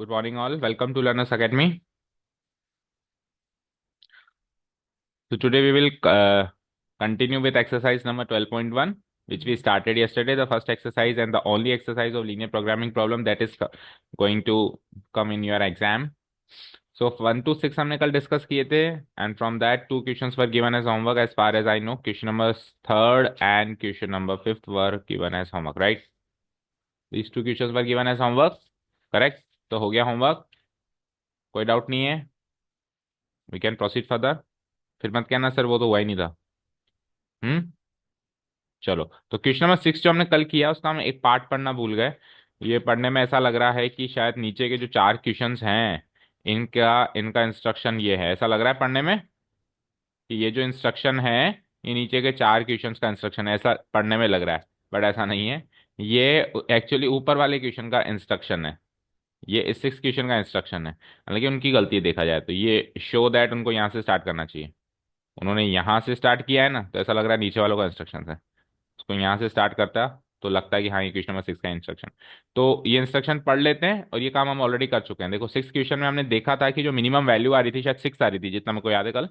Good morning, all. Welcome to Learners Academy. So today we will continue with exercise number 12.1, which we started yesterday. The first exercise and the only exercise of linear programming problem that is going to come in your exam. So 1 to 6 हमने कल discuss किए थे, and from that 2 questions were given as homework as far as I know. Question number 3rd and question number 5th were given as homework, right? These 2 questions were given as homework, correct? तो हो गया homework, कोई doubt नहीं है. We can proceed further. फिर मत कहना sir वो तो हुआ ही नहीं था. चलो, तो क्वेश्चन नंबर 6 जो हमने कल किया उसका हम एक पार्ट पढ़ना भूल गए. ये पढ़ने में ऐसा लग रहा है कि शायद नीचे के जो 4 क्वेश्चंस हैं इनका इनका इंस्ट्रक्शन ये है. ऐसा लग रहा है पढ़ने में कि ये जो इंस्ट्रक्शन है ये नीचे के 4 क्वेश्चंस का इंस्ट्रक्शन है. ऐसा पढ़ने में लग रहा है, बट ऐसा नहीं है. ये एक्चुअली ऊपर वाले क्वेश्चन का इंस्ट्रक्शन है. ये इस 6 क्वेश्चन का इंस्ट्रक्शन है. हालांकि उनकी गलती है, देखा जाए तो ये शो दैट उनको यहाँ से स्टार्ट करना चाहिए. उन्होंने यहाँ से स्टार्ट किया है ना, तो ऐसा लग रहा है नीचे वालों का इंस्ट्रक्शन है. उसको यहाँ से स्टार्ट करता तो लगता है कि हाँ ये क्वेश्चन नंबर 6 का इंस्ट्रक्शन. तो ये इंस्ट्रक्शन पढ़ लेते हैं, और ये काम हम ऑलरेडी कर चुके हैं. देखो 6 क्वेश्चन में हमने देखा था कि जो मिनिमम वैल्यू आ रही थी शायद 6 आ रही थी, जितना मेरे को याद है कल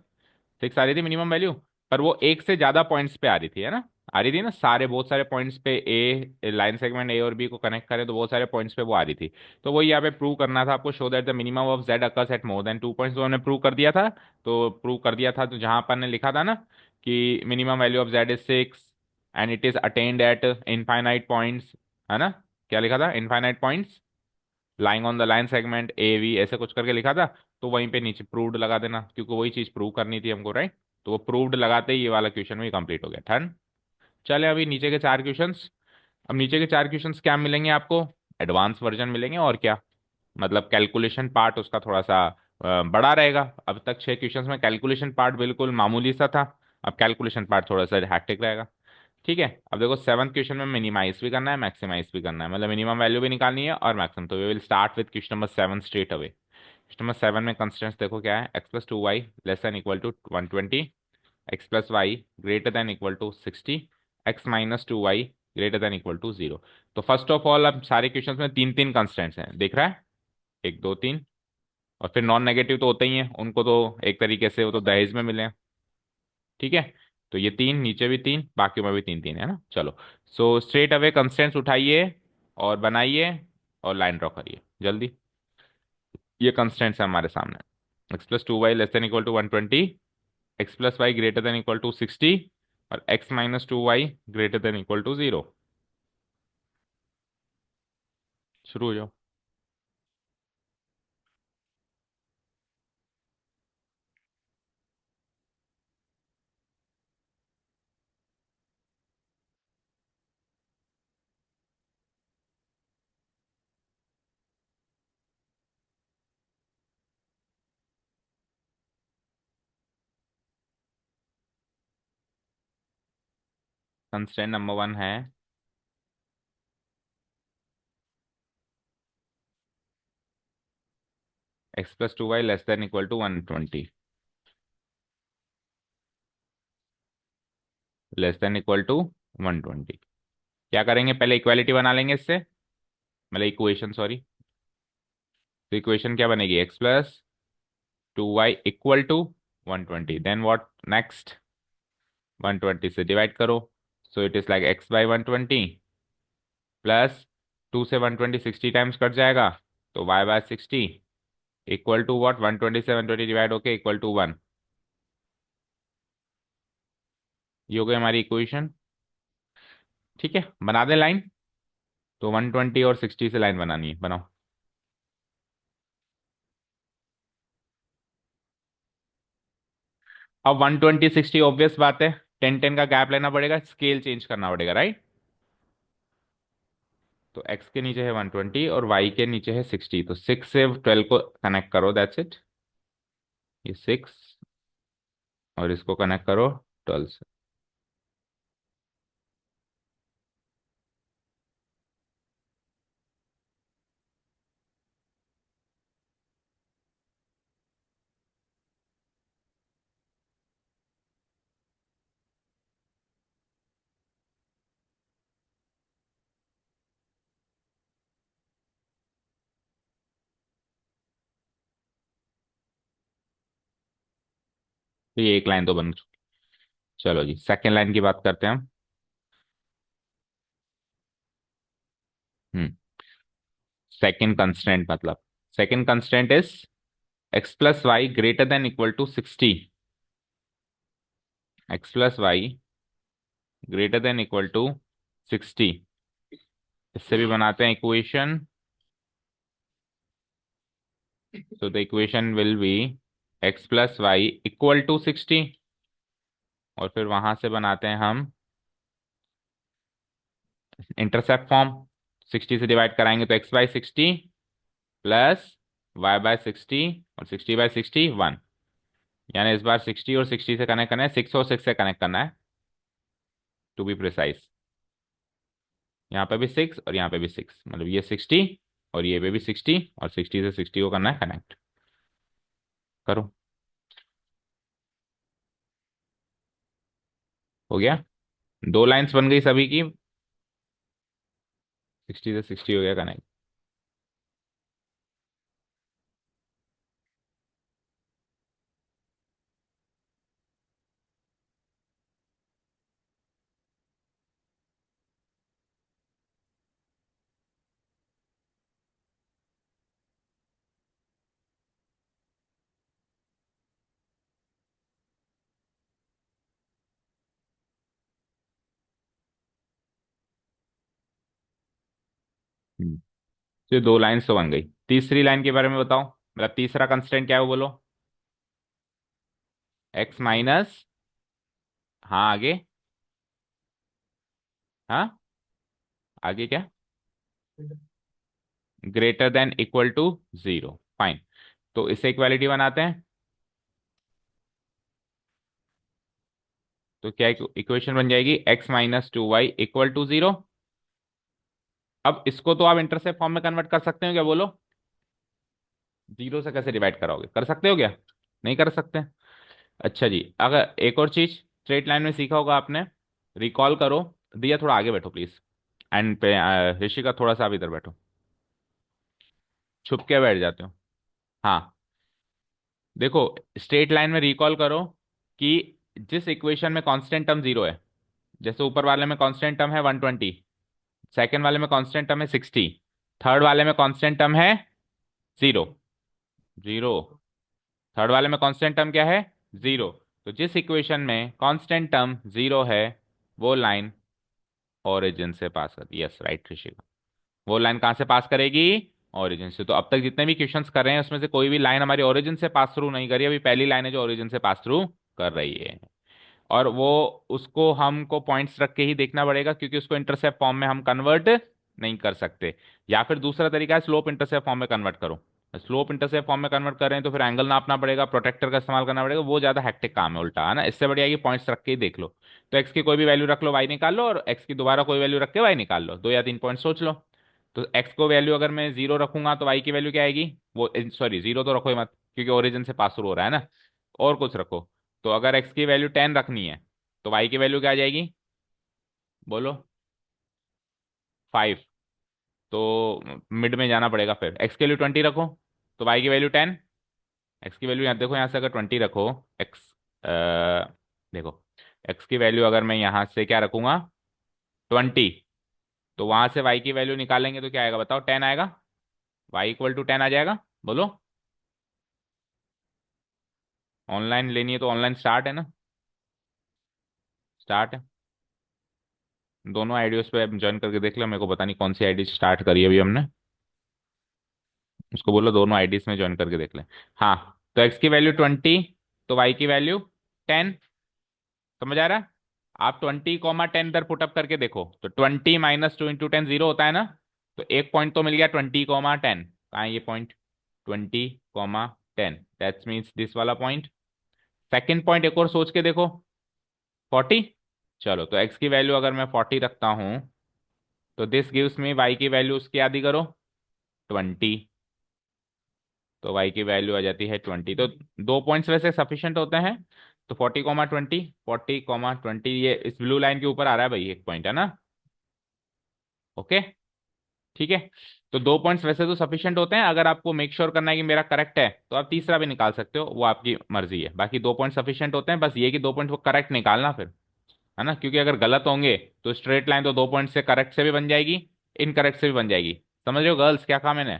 6 आ रही थी मिनिमम वैल्यू. पर वो एक से ज्यादा पॉइंट्स पे आ रही थी, है ना. आ रही थी ना, सारे बहुत सारे पॉइंट्स पे ए लाइन सेगमेंट ए और बी को कनेक्ट करें तो बहुत सारे पॉइंट्स पे वो आ रही थी. तो वो यहाँ पे प्रूव करना था आपको. Show that the minimum of Z occurs at more than 2 points, वो हमने प्रूव कर दिया था. तो प्रूव कर दिया था, तो जहां पर ने लिखा था ना कि minimum value of Z is 6 and it is attained at infinite points, है ना. क्या लिखा था? Infinite points lying on the line segment A V, ऐसे कुछ करके लिखा था. तो वहीं पे नीचे प्रूव्ड लगा देना, क्योंकि वही चीज प्रूव करनी थी हमको, राइट. तो वो प्रूव्ड लगाते ही ये वाला क्वेश्चन भी कंप्लीट हो गया. डन. चले अभी नीचे के 4 क्वेश्चंस. अब नीचे के 4 क्वेश्चंस क्या मिलेंगे आपको? एडवांस वर्जन मिलेंगे, और क्या. मतलब कैलकुलेशन पार्ट उसका थोड़ा सा बड़ा रहेगा. अब तक 6 क्वेश्चंस में कैलकुलेशन पार्ट बिल्कुल मामूली सा था. अब कैलकुलेशन पार्ट थोड़ा सा हैक्टिक रहेगा. ठीक है. अब देखो 7th क्वेश्चन में मिनिमाइज भी करना है, मैक्सिमाइज भी करना है, मतलब मिनिमम वैल्यू भी निकालनी है और मैक्सिमम. तो we will start with question number 7 straight away. Question number 7 में कंस्टेंट्स देखो क्या है. X plus 2 y less than equal to 120, x plus Y greater than equal to 60, x minus 2 y greater than equal to 0. तो first of all अब सारे questions में 3 3 constants हैं, देख रहा है. 1 2 3. और फिर नॉन नेगेटिव तो होते ही हैं, उनको तो एक तरीके से वो तो दहेज में मिले हैं. ठीक है. तो ये 3 नीचे भी 3, बाकी में भी 3 3 है ना. चलो, सो स्ट्रेट अवे कंस्टेंट्स उठाइए और बनाइए और लाइन ड्रॉ करिए जल्दी. ये कंस्टेंट्स है हमारे सामने. X plus 2 y less than equal to 120, x plus Y greater than equal to 60, और x minus 2 y greater than equal to 0. शुरू हो जाओ. कंस्टेंट नंबर 1 है x plus 2 y less than equal to 120, less than equal to 120. क्या करेंगे? पहले equality बना लेंगे इससे, मतलब इक्वेशन, सॉरी. तो इक्वेशन क्या बनेगी? X plus 2 y equal to 120. Then what next? 120 से डिवाइड करो. So it is like x by 120 plus 2 से 120 60 टाइम्स कट जाएगा, तो y by 60 equal to what? 120 से 120 डिवाइड होके इक्वल टू 1. ये हो गई हमारी इक्वेशन. ठीक है, बना दे लाइन. तो 120 और 60 से लाइन बनानी है, बनाओ. अब 120 60 ऑब्वियस बात है, 10 10 का गैप लेना पड़ेगा, स्केल चेंज करना पड़ेगा, राइट. तो x के नीचे है 120 और y के नीचे है 60, तो 6 से 12 को कनेक्ट करो, दैट्स इट. ये 6 और इसको कनेक्ट करो 12 से. तो ये एक लाइन तो बन चुकी। चलो जी, सेकेंड लाइन की बात करते हैं हम। हम्म सेकेंड कंस्ट्रेंट मतलब, second constraint is x plus Y greater than equal to 60। X plus Y greater than equal to 60। इससे भी बनाते हैं equation. So the equation will be x plus y equal to 60। और फिर वहां से बनाते हैं हम इंटरसेप्ट फॉर्म। 60 से डिवाइड कराएंगे तो x by 60 plus y by 60 और 60 बाय 60 1। यानी इस बार 60 और 60 से कनेक्ट करना है, 6 और 6 से कनेक्ट करना है, टू बी प्रिसाइज। यहाँ पे भी 6 और यहाँ पे भी 6, मतलब ये 60 और ये पे भी 60 और 60 से 60 को करना है कनेक्ट। करो। हो गया, दो लाइंस बन गई सभी की। 60 से 60 हो गया कनेक्ट। तो दो लाइन्स तो बन गई। तीसरी लाइन के बारे में बताओ, मतलब तीसरा कंस्टेंट क्या है वो बोलो। एक्स माइनस, हाँ आगे, हाँ आगे क्या, greater than equal to 0। Fine. तो इसे इक्वालिटी बनाते हैं। तो क्या इक्वेशन बन जाएगी, x minus 2y equal to 0। अब इसको तो आप इंटरसेप्ट फॉर्म में कन्वर्ट कर सकते हो क्या बोलो। जीरो से कैसे डिवाइड कराओगे, कर सकते हो क्या, नहीं कर सकते। अच्छा जी, अगर एक और चीज स्ट्रेट लाइन में सीखा होगा आपने, रिकॉल करो। दिया थोड़ा आगे बैठो प्लीज, एंड पे ऋषिका थोड़ा सा आप इधर बैठो, छुप के बैठ जाते हो। हाँ, देखो स्ट्रेट लाइन में रिकॉल करो कि जिस इक्वेशन में कांस्टेंट टर्म 0 है, जैसे ऊपर वाले में कांस्टेंट टर्म है 120, सेकंड वाले में कांस्टेंट टर्म है 60, थर्ड वाले में कांस्टेंट टर्म है 0। 0, थर्ड वाले में कांस्टेंट टर्म क्या है, 0। तो जिस इक्वेशन में कांस्टेंट टर्म 0 है, वो लाइन ओरिजिन से पास करती है। यस राइट ऋषिका, वो लाइन कहाँ से पास करेगी, ओरिजिन से। तो अब तक जितने भी क्वेश्चंस कर रहे हैं उसमें से कोई भी लाइन हमारी ओरिजिन से पास थ्रू नहीं करी, अभी पहली लाइन है जो ओरिजिन से पास थ्रू कर रही है। और वो, उसको हमको पॉइंट्स रख के ही देखना पड़ेगा, क्योंकि उसको इंटरसेप्ट फॉर्म में हम कन्वर्ट नहीं कर सकते। या फिर दूसरा तरीका है स्लोप इंटरसेप्ट फॉर्म में कन्वर्ट करो। स्लोप इंटरसेप्ट फॉर्म में कन्वर्ट कर रहे हैं तो फिर एंगल नापना पड़ेगा, प्रोटेक्टर का इस्तेमाल करना पड़ेगा, वो ज्यादा हेक्टिक काम है उल्टा, है ना। इससे बढ़िया है कि पॉइंट्स रख के ही देख लो। तो एक्स की कोई भी वैल्यू रख लो, वाई निकाल लो, और एक्स की दोबारा कोई वैल्यू रख के वाई निकाल लो, दो या तीन पॉइंट सोच लो। तो एक्स को वैल्यू अगर मैं 0 रखूंगा तो वाई की वैल्यू क्या आएगी, वो सॉरी 0 तो रखो ही मत, क्योंकि ओरिजिन से पास थ्रू हो रहा है ना। और कुछ रखो। तो अगर एक्स की वैल्यू 10 रखनी है तो वाई की वैल्यू क्या आ जाएगी, बोलो। 5। तो मिड में जाना पड़ेगा, फिर एक्स की वैल्यू 20 रखो तो वाई की वैल्यू 10। एक्स की वैल्यू यहाँ देखो, यहाँ से अगर 20 रखो, एक्स देखो, एक्स की वैल्यू अगर मैं यहाँ से क्या रखूंगा, 20, तो वहां से वाई की वैल्यू निकालेंगे तो क्या आएगा बताओ, 10 आएगा। वाई इक्वल टू 10 आ जाएगा, बोलो। ऑनलाइन लेनी है तो ऑनलाइन स्टार्ट है ना, स्टार्ट है। दोनों आईडीज पे ज्वाइन करके देख लो, मेरे को पता नहीं कौन सी आईडी स्टार्ट करी है अभी हमने। उसको बोलो दोनों आईडीज में ज्वाइन करके देख ले। हाँ, तो एक्स की वैल्यू 20, तो वाई की वैल्यू 10। समझ आ रहा है। आप 20 10 इधर पुटअप करके देखो, तो 20 - 2 × 10 0 होता है ना। तो एक पॉइंट तो मिल गया 20 10, कहाँ है ये पॉइंट, 20 10, दैट्स मीन्स दिस वाला पॉइंट। सेकेंड पॉइंट एक और सोच के देखो, 40। चलो, तो एक्स की वैल्यू अगर मैं 40 रखता हूं, तो दिस गिव्स मी वाई की वैल्यू उसकी आधी करो, 20। तो y की वैल्यू आ जाती है 20। तो दो पॉइंट्स वैसे सफिशिएंट होते हैं। तो 40 20, 40 20, ये इस ब्लू लाइन के ऊपर आ रहा है भाई, एक पॉइंट है ना। ओके। ठीक है। तो 2 पॉइंट्स वैसे तो सफिशिएंट होते हैं, अगर आपको मेक श्योर करना है कि मेरा करेक्ट है तो आप तीसरा भी निकाल सकते हो, वो आपकी मर्जी है। बाकी 2 पॉइंट सफिशिएंट होते हैं, बस ये कि 2 पॉइंट वो करेक्ट निकालना फिर, है ना, क्योंकि अगर गलत होंगे तो स्ट्रेट लाइन तो 2 पॉइंट से करेक्ट से भी बन जाएगी, इनकरेक्ट से भी बन जाएगी। समझ रहे हो गर्ल्स क्या कहा मैंने?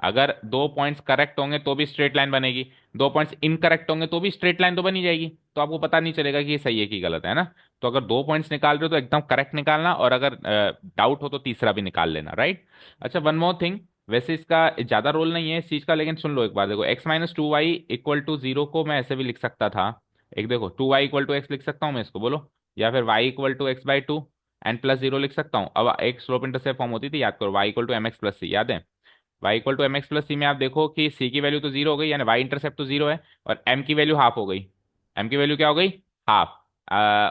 अगर 2 पॉइंट्स करेक्ट होंगे तो भी स्ट्रेट लाइन बनेगी, 2 पॉइंट्स इनकरेक्ट होंगे तो भी स्ट्रेट लाइन तो बनी जाएगी, तो आपको पता नहीं चलेगा कि ये सही है कि गलत है ना। तो अगर 2 पॉइंट्स निकाल रहे हो तो एकदम करेक्ट निकालना, और अगर डाउट हो तो तीसरा भी निकाल लेना, राइट। अच्छा, वन मोर थिंग, वैसे इसका ज्यादा रोल नहीं है इस चीज का, लेकिन सुन लो एक बार, देखो x-2y = 0 को मैं ऐसे भी लिख सकता था। एक देखो 2y = x लिख सकता हूँ मैं इसको, बोलो। या फिर y = x/2 एन प्लस 0 लिख सकता हूँ। अब एक स्लोप इंटरसेप्ट फॉर्म होती थी, याद करो, y = mx + c, याद है? y = mx + c में आप देखो कि c की वैल्यू तो 0 हो गई, यानी y इंटरसेप्ट तो 0 है, और m की वैल्यू हाफ हो गई। m की वैल्यू क्या हो गई? हाफ।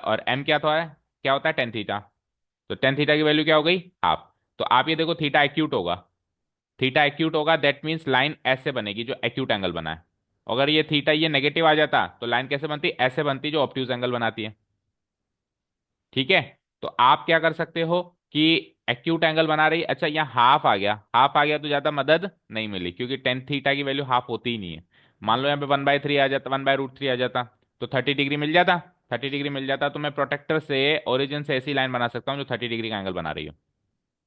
और m क्या था, क्या होता है, टेन थीटा। तो टेन थीटा की वैल्यू क्या हो गई? हाफ। तो आप ये देखो थीटा एक्यूट होगा, थीटा एक्यूट होगा, दैट मीन्स लाइन ऐसे बनेगी जो एक्यूट एंगल बना है। अगर ये थीटा ये नेगेटिव आ जाता तो लाइन कैसे बनती? ऐसे बनती, जो ऑब्ट्यूज एंगल बनाती है। ठीक है। तो आप क्या कर सकते हो कि एक्यूट एंगल बना रही, अच्छा यहाँ हाफ आ गया, हाफ आ गया तो ज्यादा मदद नहीं मिली, क्योंकि टेन थीटा की वैल्यू हाफ होती ही नहीं है। मान लो यहाँ पे 1/3 आ जाता, 1/√3 आ जाता, तो 30 डिग्री मिल जाता। 30 डिग्री मिल जाता तो मैं प्रोटेक्टर से, ओरिजिन से ऐसी लाइन बना सकता हूँ जो 30 डिग्री का एंगल बना रही हो,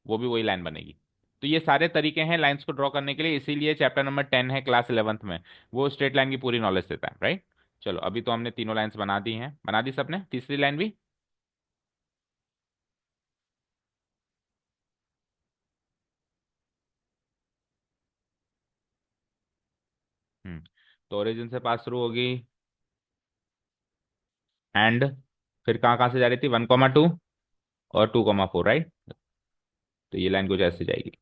वो भी वही लाइन बनेगी। तो ये सारे तरीके हैं लाइंस को ड्रॉ करने के लिए, इसीलिए चैप्टर नंबर 10 है क्लास 11th में, वो स्ट्रेट लाइन की पूरी नॉलेज देता है, राइट। चलो अभी तो हमने तीनों लाइंस बना दी हैं, बना दी सबने, तीसरी लाइन भी। हम्म। तो ओरिजिन से पास थ्रू होगी, एंड फिर कहाँ कहाँ से जा रही थी, 1,2 और 2,4, राइट। तो ये लाइन कुछ ऐसे जाएगी।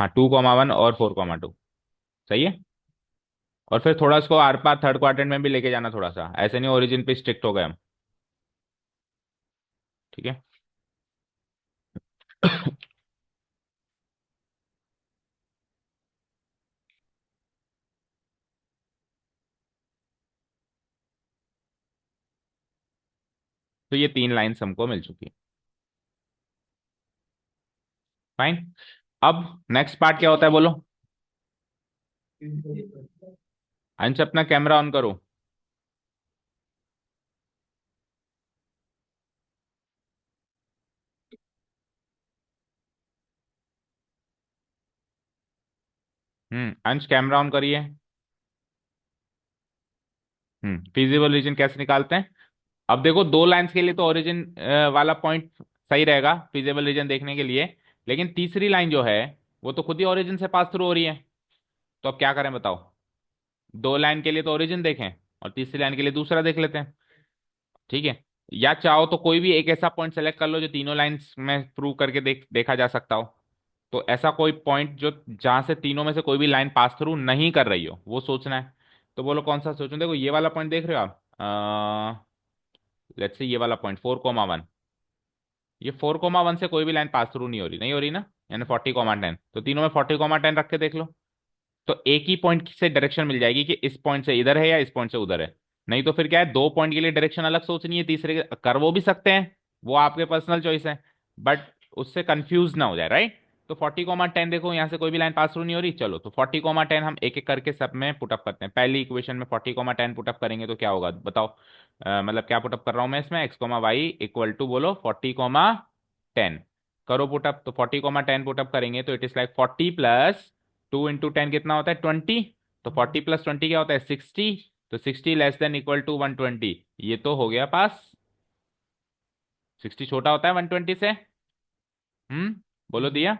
हाँ, 2,1 और 4,2, सही है। और फिर थोड़ा इसको आर पार थर्ड क्वाड्रेंट में भी लेके जाना, थोड़ा सा ऐसे नहीं ओरिजिन पे स्ट्रिक्ट हो गए हम। ठीक है। तो ये तीन लाइन्स हमको मिल चुकी है। फाइन। अब नेक्स्ट पार्ट क्या होता है, बोलो। अंश अपना कैमरा ऑन करो। अंश कैमरा ऑन करिए। फिजिबल रीजन कैसे निकालते हैं? अब देखो दो लाइंस के लिए तो ओरिजिन वाला पॉइंट सही रहेगा फिजिबल रीजन देखने के लिए, लेकिन तीसरी लाइन जो है वो तो खुद ही ओरिजिन से पास थ्रू हो रही है। तो अब क्या करें बताओ? दो लाइन के लिए तो ओरिजिन देखें, और तीसरी लाइन के लिए दूसरा देख लेते हैं। ठीक है। या चाहो तो कोई भी एक ऐसा पॉइंट सेलेक्ट कर लो जो तीनों लाइंस में प्रूव करके देखा जा सकता हो। तो ऐसा कोई पॉइंट जो जहां से तीनों में से कोई भी लाइन पास थ्रू नहीं कर रही हो, वो सोचना है। तो बोलो कौन सा सोचूं? देखो ये वाला पॉइंट देख रहे हो आप, लेट्स से ये वाला पॉइंट 4,1, ये 4,1 से कोई भी लाइन पास थ्रू नहीं हो रही, नहीं हो रही ना, यानी 40,10, तो तीनों में 40,10 रख के देख लो। तो एक ही पॉइंट से डायरेक्शन मिल जाएगी कि इस पॉइंट से इधर है या इस पॉइंट से उधर है। नहीं तो फिर क्या है, दो पॉइंट के लिए डायरेक्शन अलग सोचनी है, तीसरे कर वो भी सकते हैं, वो आपके पर्सनल चॉइस है, बट उससे कंफ्यूज ना हो जाए, राइट। तो 40,10 देखो यहाँ से कोई भी लाइन पास थ्रू नहीं हो रही, चलो तो 40,10 हम एक एक करके सब में पुटअप करते हैं। पहली इक्वेशन में 40,10 पुटअप करेंगे तो क्या होगा बताओ? मतलब क्या पुटअप कर रहा हूं मैं इसमें, x, y = बोलो 40,10, करो पुटअप। तो 40,10 पुटअप करेंगे तो इट इज लाइक 40 + 2 × 10 कितना होता है, 20। तो 40 + 20 क्या होता है, 60। तो 60 < 120, ये तो हो गया पास। 60 छोटा होता है 120 से। बोलो दिया।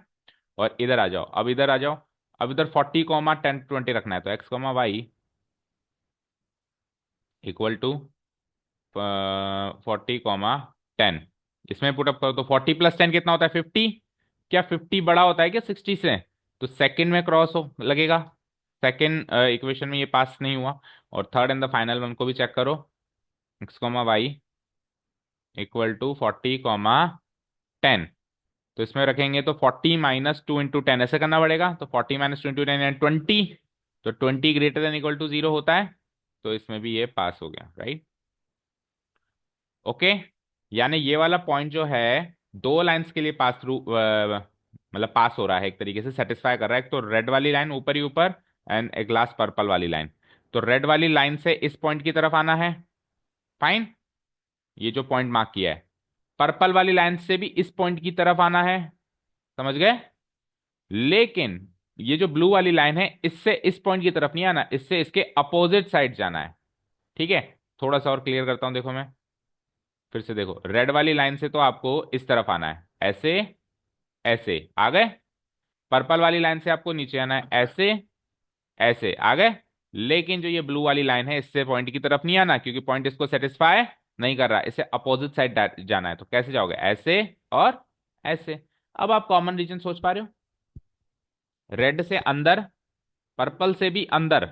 और इधर आ जाओ, अब इधर आ जाओ। अब इधर 40,10 20 रखना है, तो x, y = 40,10, इसमें पुटअप करो तो 40 + 10 कितना होता है, 50। क्या 50 बड़ा होता है क्या 60 से? तो सेकंड में क्रॉस हो लगेगा, सेकंड इक्वेशन में ये पास नहीं हुआ। और third and the final one को भी चेक करो, x, y = 40,10। तो इसमें रखेंगे तो 40 - 2 × 10 ऐसे करना पड़ेगा, तो 40 - 2 × 10 यानी 20। तो 20 > 0 होता है, तो इसमें भी ये पास हो गया, राइट। ओके। यानी ये वाला पॉइंट जो है दो लाइंस के लिए पास थ्रू मतलब पास हो रहा है, एक तरीके से सेटिस्फाई कर रहा है। एक तो रेड वाली लाइन ऊपर ही ऊपर, एंड एक लास्ट पर्पल वाली लाइन। तो रेड वाली लाइन से इस पॉइंट की तरफ आना है, फाइन, ये जो पॉइंट मार्क किया है। पर्पल वाली लाइन से भी इस पॉइंट की तरफ आना है, समझ गए। लेकिन ये जो ब्लू वाली लाइन है, इससे इस पॉइंट की तरफ नहीं आना, इससे इसके अपोजिट साइड जाना है, ठीक है। थोड़ा सा और क्लियर करता हूं, देखो मैं फिर से, देखो रेड वाली लाइन से तो आपको इस तरफ आना है, ऐसे, ऐसे आ गए। पर्पल वाली लाइन से आपको नीचे आना है, ऐसे, ऐसे आ गए। लेकिन जो ये ब्लू वाली लाइन है, इससे पॉइंट की तरफ नहीं आना, क्योंकि पॉइंट इसको सेटिस्फाई नहीं कर रहा, इसे अपोजिट साइड जाना है। तो कैसे जाओगे, ऐसे और ऐसे। अब आप कॉमन रीजन सोच पा रहे हो, रेड से अंदर, पर्पल से भी अंदर,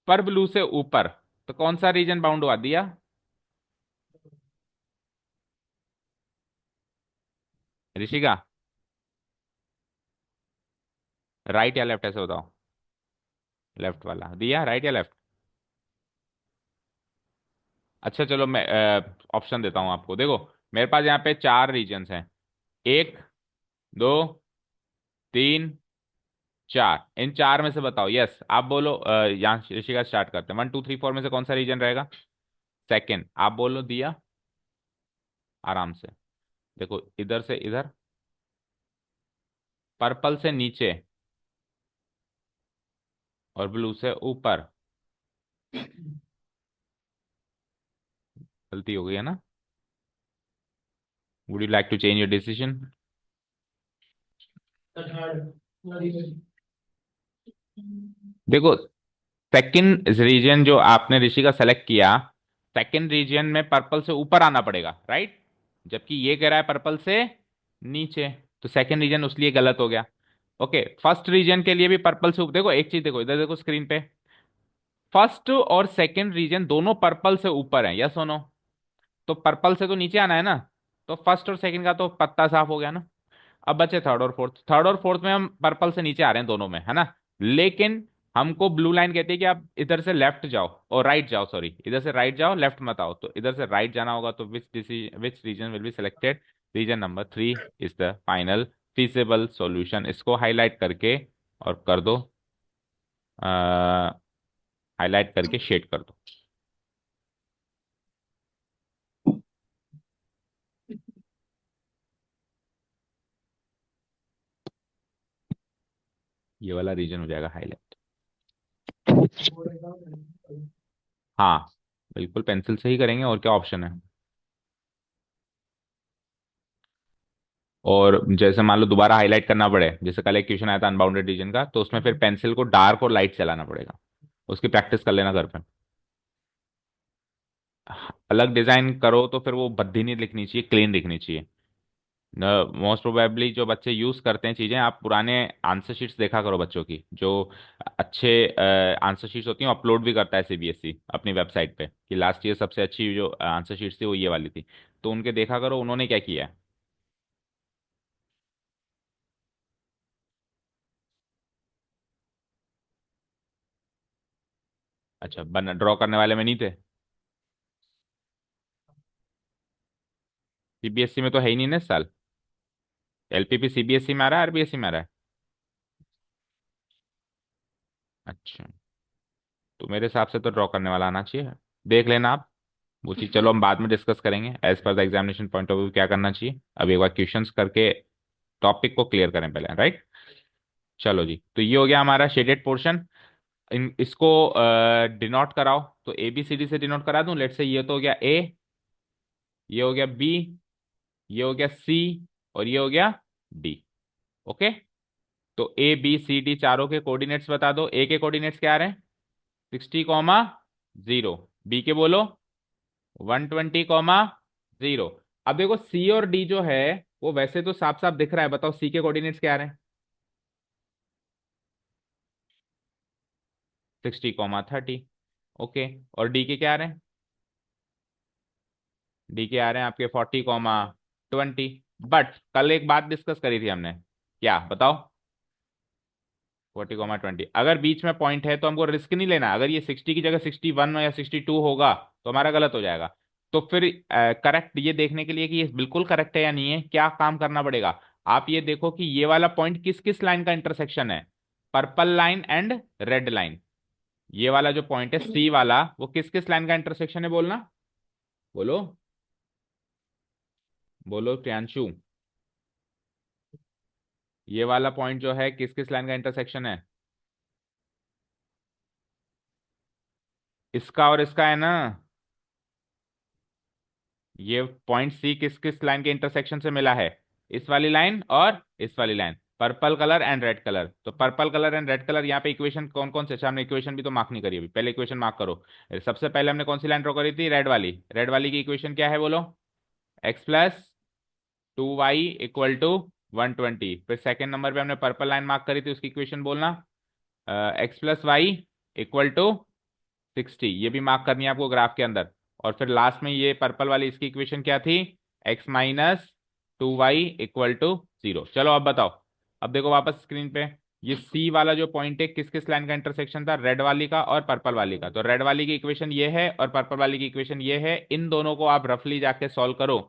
पर ब्लू से ऊपर। तो कौन सा रीजन बाउंड हुआ, दिया, ऋषिका, राइट या लेफ्ट, ऐसे बताओ। लेफ्ट वाला दिया, राइट या लेफ्ट। अच्छा चलो मैं ऑप्शन देता हूं आपको, देखो मेरे पास यहाँ पे चार रीजन्स हैं, एक, दो, तीन, चार। इन चार में से बताओ, यस आप बोलो, यहाँ ऋषिका स्टार्ट करते हैं, 1 2 3 4 में से कौन सा रीजन रहेगा। सेकंड आप बोलो, दिया, आराम से। देखो इधर से इधर, पर्पल से नीचे, और ब्लू से ऊपर। गलती हो गई है ना, would you like to change your decision. देखो सेकंड रीजन जो आपने ऋषि का सेलेक्ट किया, सेकंड रीजन में पर्पल से ऊपर आना पड़ेगा, राइट। जबकि ये कह रहा है पर्पल से नीचे, तो सेकंड रीजन उसलिए गलत हो गया। ओके, फर्स्ट रीजन के लिए भी पर्पल से ऊपर, देखो एक चीज देखो, इधर देखो स्क्रीन पे, फर्स्ट और सेकंड रीजन दोनों पर्पल से ऊपर है, यस और नो। तो पर्पल से तो नीचे आना है ना, तो फर्स्ट और सेकंड का तो पत्ता साफ हो गया ना। अब बचे थर्ड और फोर्थ, थर्ड और फोर्थ में हम पर्पल से नीचे आ रहे हैं दोनों में, है ना। लेकिन हमको ब्लू लाइन कहती है कि आप इधर से लेफ्ट जाओ और राइट जाओ, सॉरी इधर से राइट जाओ, लेफ्ट मत आओ। तो इधर से राइट जाना होगा, तो which region will be selected, region number 3 is the final feasible solution. इसको हाईलाइट करके और कर दो, हाईलाइट करके शेड कर दो। ये वाला रीजन हो जाएगा हाईलाइट। हाँ बिल्कुल, पेंसिल से ही करेंगे, और क्या ऑप्शन है। और जैसे मान लो दोबारा हाईलाइट करना पड़े, जैसे कल एक क्वेश्चन आया था अनबाउंडेड रीजन का, तो उसमें फिर पेंसिल को डार्क और लाइट चलाना पड़ेगा, उसकी प्रैक्टिस कर लेना घर पे। अलग डिजाइन करो तो फिर वो भद्दी नहीं लिखनी चाहिए, क्लीन लिखनी चाहिए। मोस्ट प्रोबेबली जो बच्चे यूज करते हैं चीजें, आप पुराने आंसर शीट्स देखा करो बच्चों की, जो अच्छे आंसर शीट्स होती हैं, अपलोड भी करता है सीबीएसई अपनी वेबसाइट पे, कि लास्ट ईयर सबसे अच्छी जो आंसर शीट्स थी वो ये वाली थी। तो उनके देखा करो उन्होंने क्या किया है। अच्छा, बन ड्रॉ करने वाले में नहीं थे। सीबीएसई में तो है ही नहीं ना इस साल। एलपीपी सीबीएसई में आ रहा है, आरबीएसई में आ रहा है। अच्छा, तो मेरे हिसाब से तो ड्रॉ करने वाला आना चाहिए, देख लेना आप। वो चीज चलो हम बाद में डिस्कस करेंगे, as per the examination point of view क्या करना चाहिए। अब एक बार क्वेश्चंस करके टॉपिक को क्लियर करें पहले, राइट। चलो जी, तो ये हो गया हमारा शेडेड पोर्शन। इसको डिनोट कराओ, तो ए बी सी डी से डिनोट करा दूं, लेट से ये तो हो गया ए, ये हो गया बी, ये हो गया सी, और ये हो गया डी। ओके, तो ए बी सी डी चारों के कोऑर्डिनेट्स बता दो। ए के कोऑर्डिनेट्स क्या आ रहे हैं, 60, 0। बी के बोलो, 120, 0। अब देखो सी और डी जो है, वो वैसे तो साफ साफ दिख रहा है, बताओ सी के कोऑर्डिनेट्स क्या आ रहे हैं, 60, 30। ओके, और डी के क्या आ रहे हैं, डी के आ रहे हैं आपके 40, 20। बट कल एक बात डिस्कस करी थी हमने, क्या बताओ, 40, 20। अगर बीच में पॉइंट है तो हमको रिस्क नहीं लेना, अगर ये 60 की जगह 61 या 62 होगा तो हमारा गलत हो जाएगा। तो फिर करेक्ट ये देखने के लिए कि ये बिल्कुल करेक्ट है या नहीं है, क्या काम करना पड़ेगा? आप ये देखो कि ये वाला पॉइंट किस किस लाइन का इंटरसेक्शन है, purple line and red line. ये वाला जो पॉइंट है सी वाला, वो किस किस लाइन का इंटरसेक्शन है, बोलना, बोलो, बोलो प्रियांशु। ये वाला पॉइंट जो है किस किस लाइन का इंटरसेक्शन है? इसका और इसका है ना। ये पॉइंट सी किस किस लाइन के इंटरसेक्शन से मिला है? इस वाली लाइन और इस वाली line, purple colour and red colour. तो purple colour and red colour, यहाँ पे इक्वेशन कौन कौन से? अच्छा, हमने इक्वेशन भी तो मार्क नहीं करी अभी, पहले इक्वेशन मार्क करो। सबसे पहले हमने कौन सी लाइन ड्रॉ करी थी? रेड वाली। रेड वाली की इक्वेशन क्या है, बोलो? x + 2y = 120। फिर सेकंड नंबर पे हमने पर्पल लाइन मार्क करी थी, उसकी इक्वेशन बोलना, x + y = 60। ये भी मार्क करनी है आपको ग्राफ के अंदर। और फिर लास्ट में ये पर्पल वाली, इसकी इक्वेशन क्या थी? x - 2y = 0। चलो अब बताओ। अब देखो वापस स्क्रीन पे, ये सी वाला जो पॉइंट है किस किस लाइन का इंटरसेक्शन था? रेड वाली का और पर्पल वाली का। तो रेड वाली की इक्वेशन ये है और पर्पल वाली की इक्वेशन ये है, इन दोनों को आप रफली जाके सॉल्व करो।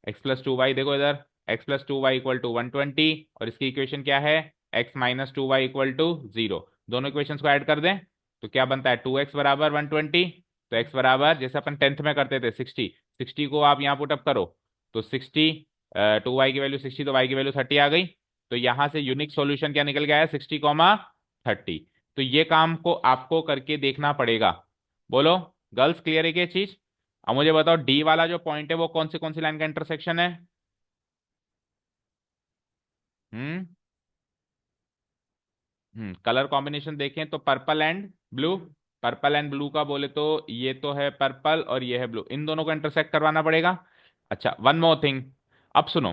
x + 2y, देखो इधर, x + 2y = 120, और इसकी इक्वेशन क्या है? x - 2y = 0। दोनों इक्वेशंस को ऐड कर दें तो क्या बनता है? 2x बराबर 120। तो x बराबर, जैसे अपन टेंथ में करते थे, 60। 60 को आप यहाँ पुट अप करो तो 60, 2y की वैल्यू 60, तो y की वैल्यू 30 आ गई। तो यहाँ से यूनिक सॉल्यूशन क्या निकल गया है? 60, 30। तो ये काम को आपको करके देखना पड़ेगा। बोलो गर्ल्स, क्लियर है क्या ये चीज? अब मुझे बताओ, डी वाला जो पॉइंट है वो कौन सी लाइन का इंटरसेक्शन है? हम्म कलर कॉम्बिनेशन देखें तो purple and blue. Purple and blue का बोले तो ये तो है पर्पल और ये है ब्लू, इन दोनों को इंटरसेक्ट करवाना पड़ेगा। अच्छा, वन मोर थिंग। अब सुनो,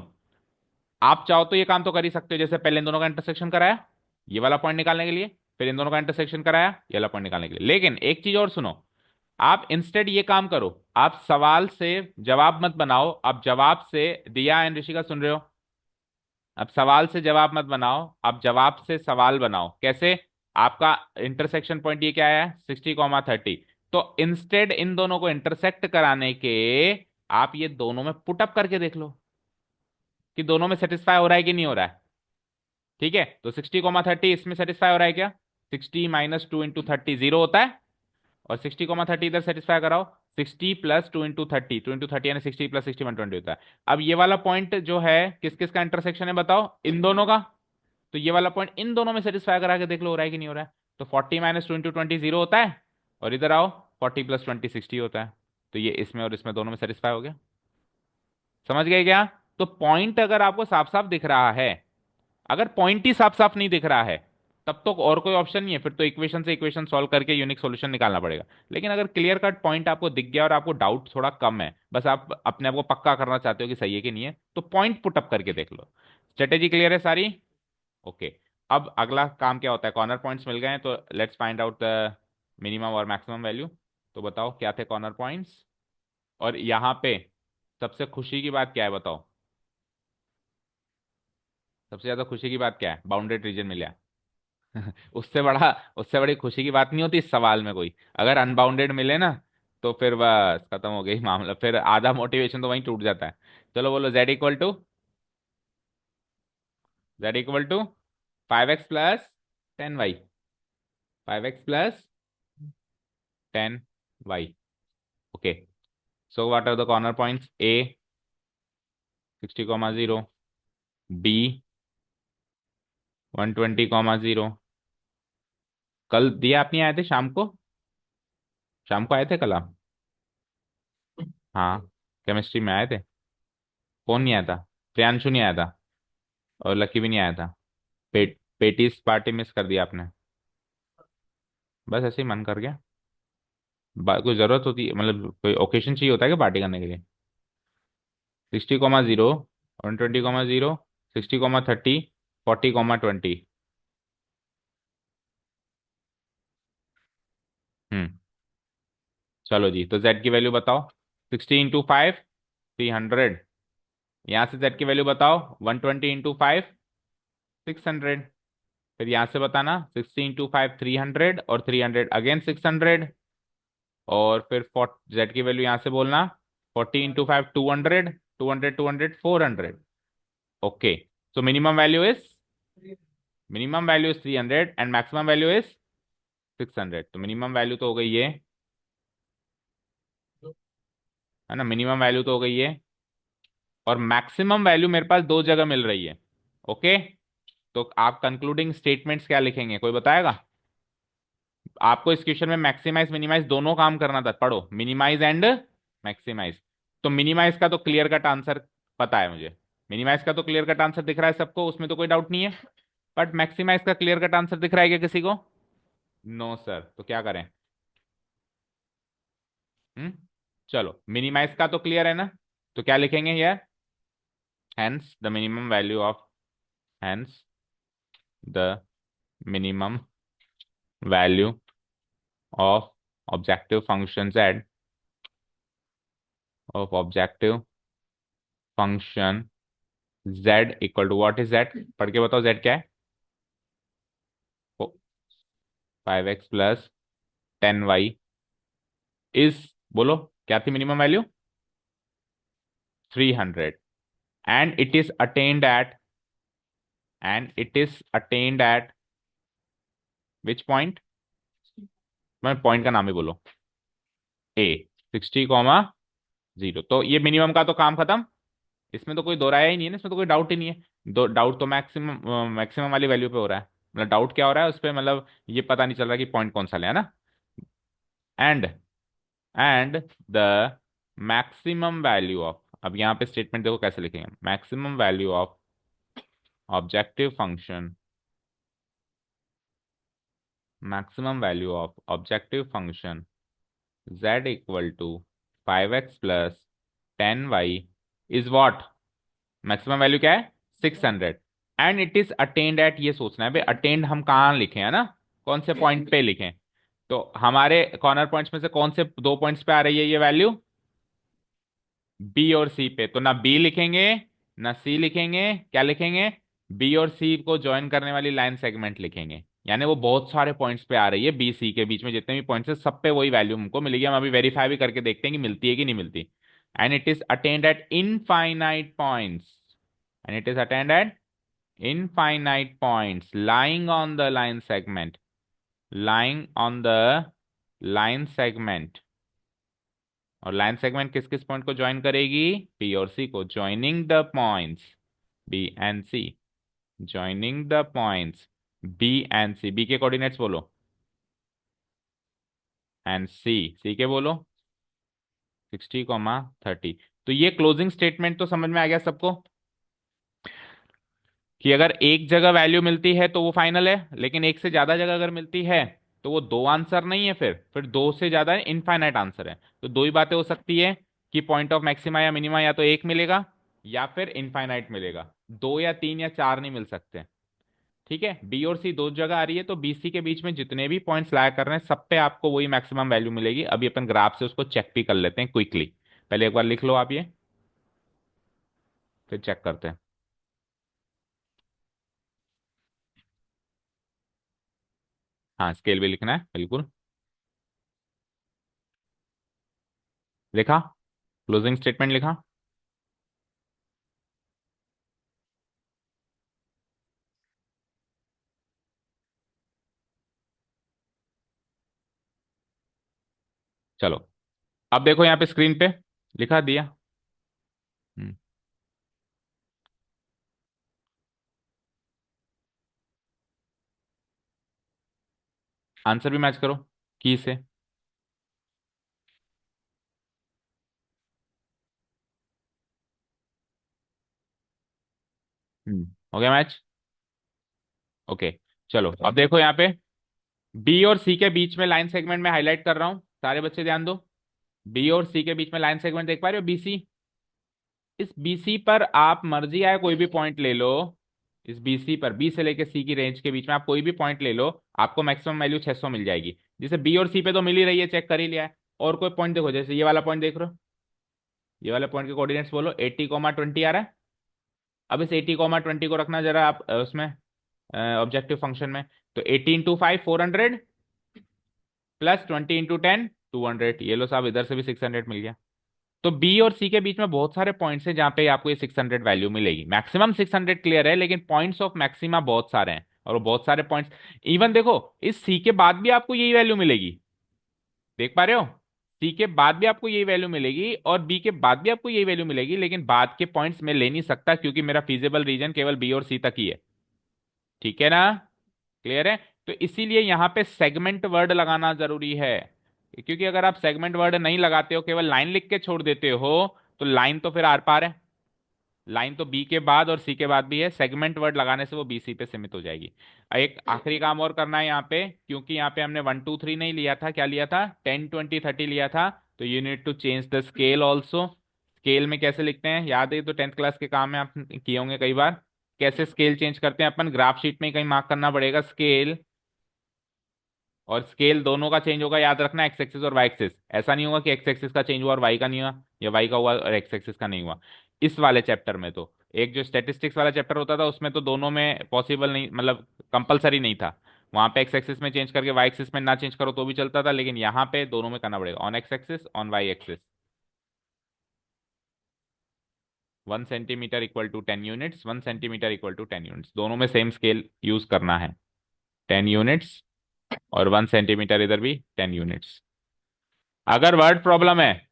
आप चाहो तो ये काम तो कर ही सकते हो, जैसे पहले इन दोनों का इंटरसेक्शन कराया ये वाला पॉइंट निकालने के लिए, फिर इन दोनों का इंटरसेक्शन कराया ये वाला पॉइंट निकालने के लिए। लेकिन एक चीज और सुनो, आप इंस्टेड ये काम करो, आप सवाल से जवाब मत बनाओ, आप जवाब से, दिया एंड ऋषिका सुन रहे हो? अब सवाल से जवाब मत बनाओ, आप जवाब से सवाल बनाओ। कैसे? आपका इंटरसेक्शन पॉइंट ये क्या है? 60, 30। तो इंस्टेड इन दोनों को इंटरसेक्ट कराने के, आप ये दोनों में पुटअप करके देख लो कि दोनों में सेटिस्फाई हो रहा है कि नहीं हो रहा है। ठीक है, तो 60, 30 इसमें सेटिस्फाई हो रहा है क्या? 60 - 2 × 30 0 होता है, और 60, 30 इधर सेटिस्फाई कराओ। 60 + 2 × 30, 2 × 30 यानी 60 + 60 = 120 होता है। अब ये वाला पॉइंट जो है किस किस का इंटरसेक्शन है, बताओ? इन दोनों का। तो ये वाला पॉइंट इन दोनों में सेटिस्फाई करा के देख लो हो रहा है कि नहीं हो रहा है। तो 40 - 2 × 20 0 होता है, और इधर आओ, 40 + 20 60 होता है। तो ये इसमें और इसमें दोनों में सेटिस्फाई हो गया। समझ गए क्या? तो पॉइंट अगर आपको साफ साफ दिख रहा है, अगर पॉइंट ही साफ साफ नहीं दिख रहा है, तब तो और कोई ऑप्शन नहीं है, फिर तो इक्वेशन से इक्वेशन सॉल्व करके यूनिक सॉल्यूशन निकालना पड़ेगा। लेकिन अगर क्लियर कट पॉइंट आपको दिख गया और आपको डाउट थोड़ा कम है, बस आप अपने आप को पक्का करना चाहते हो कि सही है कि नहीं है, तो पॉइंट पुट अप करके देख लो। स्ट्रेटेजी क्लियर है सारी? ओके। अब अगला काम क्या होता है? कॉर्नर पॉइंट्स मिल गए हैं, तो let's find out the minimum और मैक्सिमम वैल्यू। तो बताओ क्या थे कॉर्नर पॉइंट्स? और यहाँ पे सबसे खुशी की बात क्या है, बताओ? सबसे ज्यादा खुशी की बात क्या है? बाउंडेड रीजन मिला। उससे बड़ी खुशी की बात नहीं होती इस सवाल में कोई। अगर अनबाउंडेड मिले ना, तो फिर बस खत्म हो गई मामला, फिर आधा मोटिवेशन तो वहीं टूट जाता है। चलो बोलो, z = 5x + 10y। 5x + 10y। Okay. So what are the corner points? A 60, 0, B 120, 0। कल दिया आप नहीं आए थे शाम को? शाम को आए थे कल आप? हाँ, केमिस्ट्री में आए थे। कौन नहीं आया था? प्रियांशु नहीं आया था, और लकी भी नहीं आया था। पेटीज पार्टी मिस कर दिया आपने। बस ऐसे ही मन कर गया। कोई जरूरत होती है, मतलब कोई ओकेशन चाहिए होता है क्या पार्टी करने के लिए? 60, 0, 120, 0, 60, 30, 40, 20। हम्म चलो जी, तो z की वैल्यू बताओ। 60 × 5 300। यहाँ से z की वैल्यू बताओ। 120 × 5 600। फिर यहाँ से बताना, 60 × 5 300, और 300 अगेन 600। और फिर जेड की वैल्यू यहाँ से बोलना, 40 into 5 200, 200 200 400। Okay, so minimum value is 300 and maximum value is 600। तो मिनिमम वैल्यू तो हो गई है ना, मिनिमम वैल्यू तो हो गई है, और मैक्सिमम वैल्यू मेरे पास दो जगह मिल रही है। ओके, तो आप कंक्लूडिंग स्टेटमेंट्स क्या लिखेंगे, कोई बताएगा? आपको इस क्वेश्चन में मैक्सिमाइज मिनिमाइज दोनों काम करना था, पढ़ो, मिनिमाइज एंड मैक्सिमाइज। तो मिनिमाइज का तो क्लियर कट आंसर पता है मुझे, मिनिमाइज का तो क्लियर कट आंसर दिख रहा है सबको, उसमें तो कोई डाउट नहीं है। बट मैक्सिमाइज का क्लियर कट आंसर दिख रहा है क्या किसी को? नो सर, तो क्या करें? हम्म, चलो, मिनिमाइज का तो क्लियर है ना, तो क्या लिखेंगे यार? Hence the minimum value of, hence the minimum value of objective function z, of objective function z equal to what is z, पढ़ के बताओ z क्या है? 5x + 10y इज, बोलो, क्या थी minimum value? 300। And it is attained at, and it is attained at which point? मैं point का नाम ही बोलो, ए, 60, 0। तो ये मिनिमम का तो काम खत्म, इसमें तो कोई दो राय ही नहीं है ना, इसमें तो कोई डाउट ही नहीं है। दो डाउट तो मैक्सिमम मैक्सिमम वाली वैल्यू पे हो रहा है, मतलब डाउट क्या हो रहा है उस पर, मतलब ये पता नहीं चल रहा कि पॉइंट कौन सा ले, है ना। And and the maximum value of, अब यहाँ पे स्टेटमेंट देखो कैसे लिखेंगे, maximum value of objective function, maximum value of objective function z equal to 5x + 10y is what? Maximum value क्या है? 600। And it is attained at, ये सोचना है भाई, अटेन्ड हम कहाँ लिखें, है ना, कौन से पॉइंट पे लिखें? तो हमारे कॉर्नर पॉइंट्स में से कौन से दो पॉइंट्स पे आ रही है ये वैल्यू? बी और सी पे, तो ना बी लिखेंगे ना सी लिखेंगे, क्या लिखेंगे? बी और सी को ज्वाइन करने वाली लाइन सेगमेंट लिखेंगे, यानी वो बहुत सारे पॉइंट्स पे आ रही है, बी सी के बीच में जितने भी पॉइंट्स है सब पे वही वैल्यू हमको मिलेगी। हम अभी वेरीफाई भी करके देखते हैं कि मिलती है कि नहीं मिलती। And it is attained at infinite points, and it is attained at infinite points lying on the line segment, lying on the line segment। और लाइन सेगमेंट किस किस पॉइंट को ज्वाइन करेगी? बी और सी को, joining the points B and C, joining the points B and C, B के coordinates बोलो, and C, C के बोलो, 60, 30। तो ये क्लोजिंग स्टेटमेंट तो समझ में आ गया सबको, कि अगर एक जगह वैल्यू मिलती है तो वो फाइनल है, लेकिन एक से ज्यादा जगह अगर मिलती है तो वो दो आंसर नहीं है, फिर दो से ज्यादा इनफाइनाइट आंसर है। तो दो ही बातें हो सकती है, कि पॉइंट ऑफ मैक्सिमा या मिनिमा या तो एक मिलेगा या फिर इनफाइनाइट मिलेगा, दो या तीन या चार नहीं मिल सकते। ठीक है, बी और सी दो जगह आ रही है, तो बी सी के बीच में जितने भी पॉइंट्स लाया कर रहे हैं सब पे आपको वही मैक्सिमम वैल्यू मिलेगी। अभी अपन ग्राफ से उसको चेक भी कर लेते हैं क्विकली, पहले एक बार लिख लो आप ये, फिर चेक करते हैं। हाँ, स्केल भी लिखना है बिल्कुल, लिखा, क्लोजिंग स्टेटमेंट लिखा। चलो, अब देखो यहाँ पे स्क्रीन पे लिखा दिया। हम्म, आंसर भी मैच करो की से। हो गया मैच। ओके, चलो अब देखो यहाँ पे, बी और सी के बीच में लाइन सेगमेंट में हाईलाइट कर रहा हूँ, सारे बच्चे ध्यान दो। बी और सी के बीच में लाइन सेगमेंट देख पा रहे हो, बीसी। इस बीसी पर आप मर्जी आए कोई भी पॉइंट ले लो, इस बीसी पर, बी से लेके सी की रेंज के बीच में आप कोई भी पॉइंट ले लो, आपको मैक्सिमम वैल्यू 600 मिल जाएगी। जैसे बी और सी पे तो मिल ही रही है, चेक कर ही लिया है। और कोई पॉइंट देखो, जैसे ये वाला पॉइंट देख रहे हो, ये वाले पॉइंट के कोऑर्डिनेट्स बोलो, 80, 20 आ रहा है। अब इस 80, 20 को रखना जरा आप उसमें ऑब्जेक्टिव फंक्शन में। तो 80 × 5 400 + 20 × 10 200, ये लो साहब, इधर से भी 600 मिल गया। तो बी और सी के बीच में बहुत सारे पॉइंट्स हैं जहां पे आपको ये 600 वैल्यू मिलेगी। मैक्सिमम 600 क्लियर है, लेकिन पॉइंट्स ऑफ मैक्सिमा बहुत सारे हैं, और वो बहुत सारे पॉइंट्स। इवन देखो, इस सी के बाद भी आपको यही वैल्यू मिलेगी, देख पा रहे हो? सी के बाद भी आपको यही वैल्यू मिलेगी और बी के बाद भी आपको यही वैल्यू मिलेगी, लेकिन बाद के पॉइंट्स में ले नहीं सकता क्योंकि मेरा फीजिबल रीजन केवल बी और सी तक ही है। ठीक है ना? क्लियर है? तो इसीलिए यहां पे सेगमेंट वर्ड लगाना जरूरी है, क्योंकि अगर आप सेगमेंट वर्ड नहीं लगाते हो, केवल लाइन लिख के छोड़ देते हो, तो लाइन तो फिर आर पार है। लाइन तो बी के बाद और सी के बाद भी है, सेगमेंट वर्ड लगाने से वो बी सी पे सीमित हो जाएगी। एक आखिरी काम और करना है यहाँ पे, क्योंकि यहाँ पे हमने 1 2 3 नहीं लिया था, क्या लिया था? 10 20 30 लिया था। तो you need to change the scale also. Scale में कैसे लिखते हैं याद है? तो 10th क्लास के काम में आप किए होंगे कई बार। कैसे स्केल चेंज करते हैं अपन? ग्राफ शीट में ही कहीं मार्क करना पड़ेगा स्केल, और स्केल दोनों का चेंज होगा, याद रखना, एक्स एक्सिस और वाई एक्सिस। ऐसा नहीं होगा कि एक्स एक्सिस का चेंज हुआ और वाई का नहीं हुआ, या वाई का हुआ और एक्स एक्सिस का नहीं हुआ। इस वाले चैप्टर में तो, एक जो स्टेटिस्टिक्स वाला चैप्टर होता था उसमें तो दोनों में पॉसिबल नहीं, मतलब कंपलसरी नहीं था। वहां पे एक्स एक्सिस में चेंज करके वाई एक्सिस में ना चेंज करो तो भी चलता था, लेकिन यहाँ पे दोनों में करना पड़ेगा, on X axis on Y axis. 1 centimetre equal to 10 units, 1 centimetre equal to 10 units, दोनों में सेम स्केल यूज करना है। 10 यूनिट्स, और 1 सेंटीमीटर इधर भी 10 यूनिट्स। अगर वर्ड प्रॉब्लम है,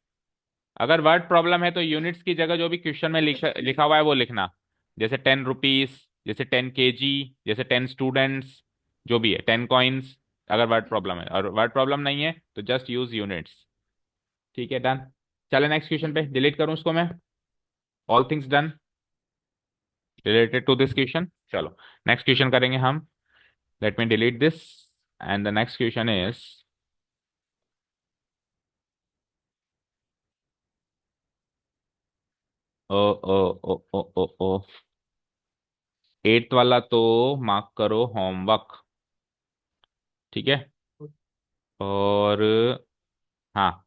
अगर वर्ड प्रॉब्लम है तो यूनिट्स की जगह जो भी क्वेश्चन में लिखा हुआ है वो लिखना। जैसे 10 रुपीज, जैसे 10 kg, जैसे 10 स्टूडेंट्स, जो भी है 10 कॉइन्स। अगर वर्ड प्रॉब्लम है, और वर्ड प्रॉब्लम नहीं है तो जस्ट यूज यूनिट्स। ठीक है, डन। चले नेक्स्ट क्वेश्चन पे, डिलीट करूं उसको मैं? All things done related to this question. चलो नेक्स्ट क्वेश्चन करेंगे हम। Let me delete this, and the next question is, ओ ओ ओ ओ ओ ओ 8th वाला तो मार्क करो होमवर्क। ठीक है। और हाँ,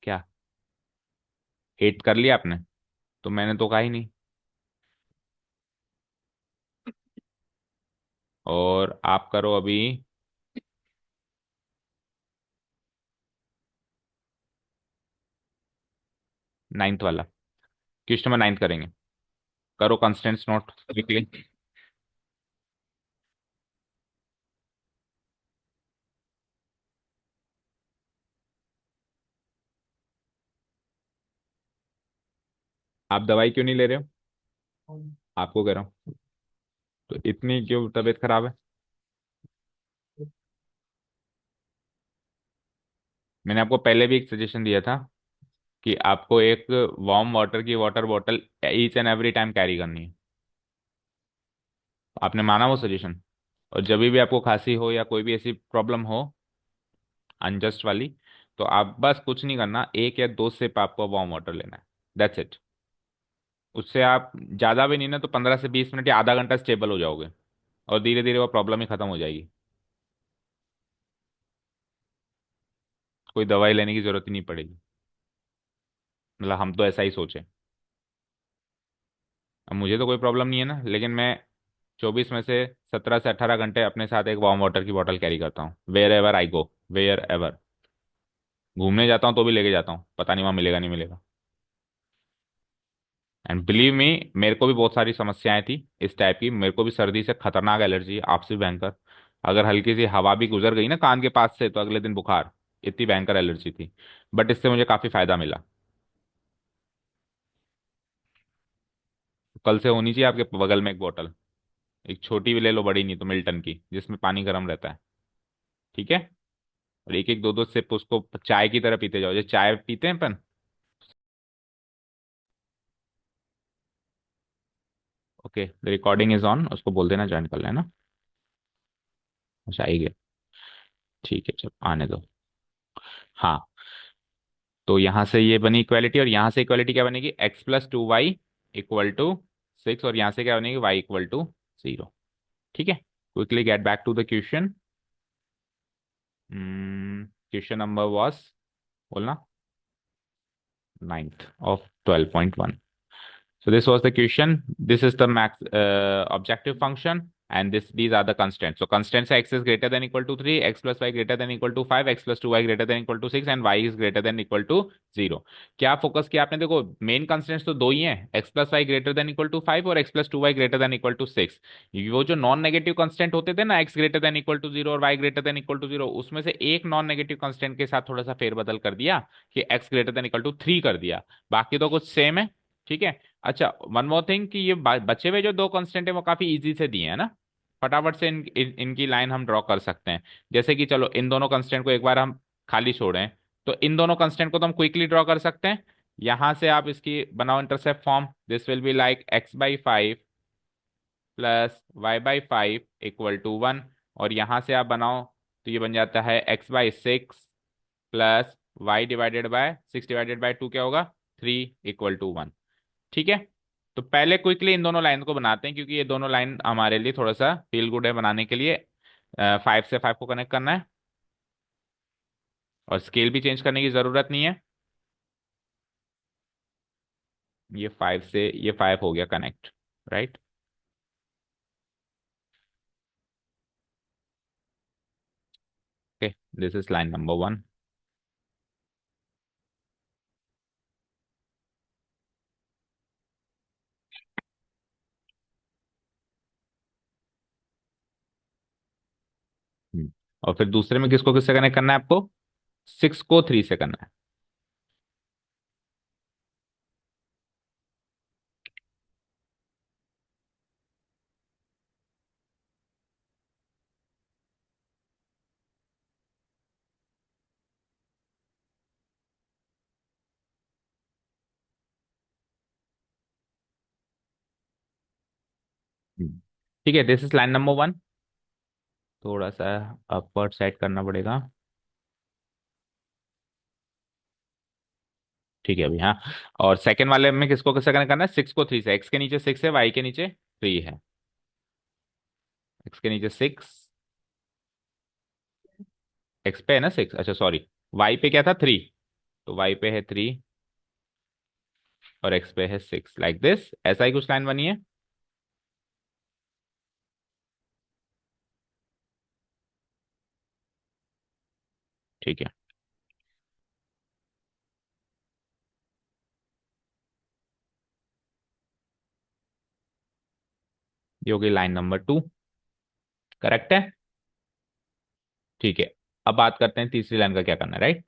क्या 8th कर लिया आपने? तो मैंने तो कहा ही नहीं। और आप करो अभी 9th वाला, क्वेश्चन नंबर 9th करेंगे। करो कंस्टेंट्स नोट क्विकली। आप दवाई क्यों नहीं ले रहे हो? आपको कह रहा हूँ। तो इतनी क्यों तबीयत खराब है? मैंने आपको पहले भी एक सजेशन दिया था कि आपको एक वार्म वाटर की water bottle each and every time carry करनी है। आपने माना वो सजेशन? और जब भी आपको खांसी हो या कोई भी ऐसी प्रॉब्लम हो अनजस्ट वाली, तो आप बस कुछ नहीं करना, 1 या 2 सिप आपको वार्म वाटर लेना है, दैट्स इट। उससे आप ज़्यादा भी नहीं ना तो 15 से 20 मिनट या आधा घंटा स्टेबल हो जाओगे, और धीरे धीरे वो प्रॉब्लम ही खत्म हो जाएगी। कोई दवाई लेने की जरूरत ही नहीं पड़ेगी, मतलब हम तो ऐसा ही सोचे। अब मुझे तो कोई प्रॉब्लम नहीं है ना, लेकिन मैं 24 में से 17 से 18 घंटे अपने साथ एक वार्म वाटर की बोतल कैरी करता हूँ, wherever I go, wherever. घूमने जाता हूँ तो भी लेके जाता हूँ, पता नहीं वहां मिलेगा नहीं मिलेगा। एंड बिलीव मी, मेरे को भी बहुत सारी समस्याएं थी इस टाइप की, मेरे को भी सर्दी से खतरनाक एलर्जी, आपसे भी भयंकर। अगर हल्की सी हवा भी गुजर गई ना कान के पास से तो अगले दिन बुखार, इतनी भयंकर एलर्जी थी। बट इससे मुझे काफी फायदा मिला। कल से होनी चाहिए आपके बगल में एक बोतल, एक छोटी भी ले लो, बड़ी नहीं तो मिल्टन की, जिसमें पानी गर्म रहता है। ठीक है। और एक एक दो दो सिप उसको चाय की तरह पीते जाओ, जैसे चाय पीते हैं अपन। Okay, the recording is on, उसको बोल देना ज्वाइन कर लेना। अच्छा आई गया। ठीक है, चल आने दो। हाँ, तो यहाँ से ये बनी इक्वालिटी, और यहाँ से इक्वालिटी क्या बनेगी? x + 2y इक्वल टू 6, और यहाँ से क्या बनेगी? y equal to 0। ठीक है। Quickly get back to the question. Question number was, बोलना, 9th of 12.1. So this was the question. This is the max objective function. and this these are the constants. So constants are x is greater than equal to 3, x plus y greater than equal to 5, x plus 2y greater than equal to 6 and y is greater than equal to 0. क्या focus किया आपने? देखो main constants तो दो ही हैं, x plus Y greater than equal to 5 और x plus 2y greater than equal to 6. वो जो नॉन नेगेटिव कंस्टेंट होते थे ना, x greater than equal to 0 और y greater than equal to 0, उसमें से एक नॉन नेगेटिव कंस्टेंट के साथ थोड़ा सा फेरबदल कर दिया कि x greater than equal to 3 कर दिया, बाकी तो कुछ सेम है. ठीक है. अच्छा, वन मोर थिंग कि ये बचे हुए जो दो कांस्टेंट है वो काफी इजी से दिए हैं ना, फटाफट से इनकी लाइन हम ड्रॉ कर सकते हैं. जैसे कि चलो इन दोनों कांस्टेंट को एक बार हम खाली छोड़ें, तो इन दोनों कांस्टेंट को तो हम क्विकली ड्रॉ कर सकते हैं. यहां से आप इसकी बनाओ intercept form, this will be like x/5 plus y/5 equal to 1. और यहां से आप बनाओ तो ये बन जाता है x/6 प्लस y/6/2 क्या होगा, 3 इक्वल टू 1. ठीक है. तो पहले क्विकली इन दोनों लाइन को बनाते हैं, क्योंकि ये दोनों लाइन हमारे लिए थोड़ा सा फील गुड है बनाने के लिए. 5 से 5 को कनेक्ट करना है और स्केल भी चेंज करने की जरूरत नहीं है. ये 5 से ये 5 हो गया connect, right. Okay, this is line number 1. और फिर दूसरे में किसको किससे कनेक्ट करना है आपको? 6 को 3 से करना है. ठीक है, दिस इज लाइन नंबर 1. थोड़ा सा अपवर्ड सेट करना पड़ेगा. ठीक है अभी, हाँ. और सेकंड वाले में किसको किससे कनेक्ट करना है? 6 को 3 से. एक्स के नीचे 6 है, वाई के नीचे 3 है. एक्स के नीचे 6, एक्स पे है ना 6, अच्छा सॉरी, वाई पे क्या था 3, तो वाई पे है 3 और एक्स पे है 6, लाइक दिस. ऐसा ही कुछ लाइन बनी है. ठीक है. ये होगी लाइन नंबर 2. करेक्ट है. ठीक है. अब बात करते हैं तीसरी लाइन का क्या करना है, राइट.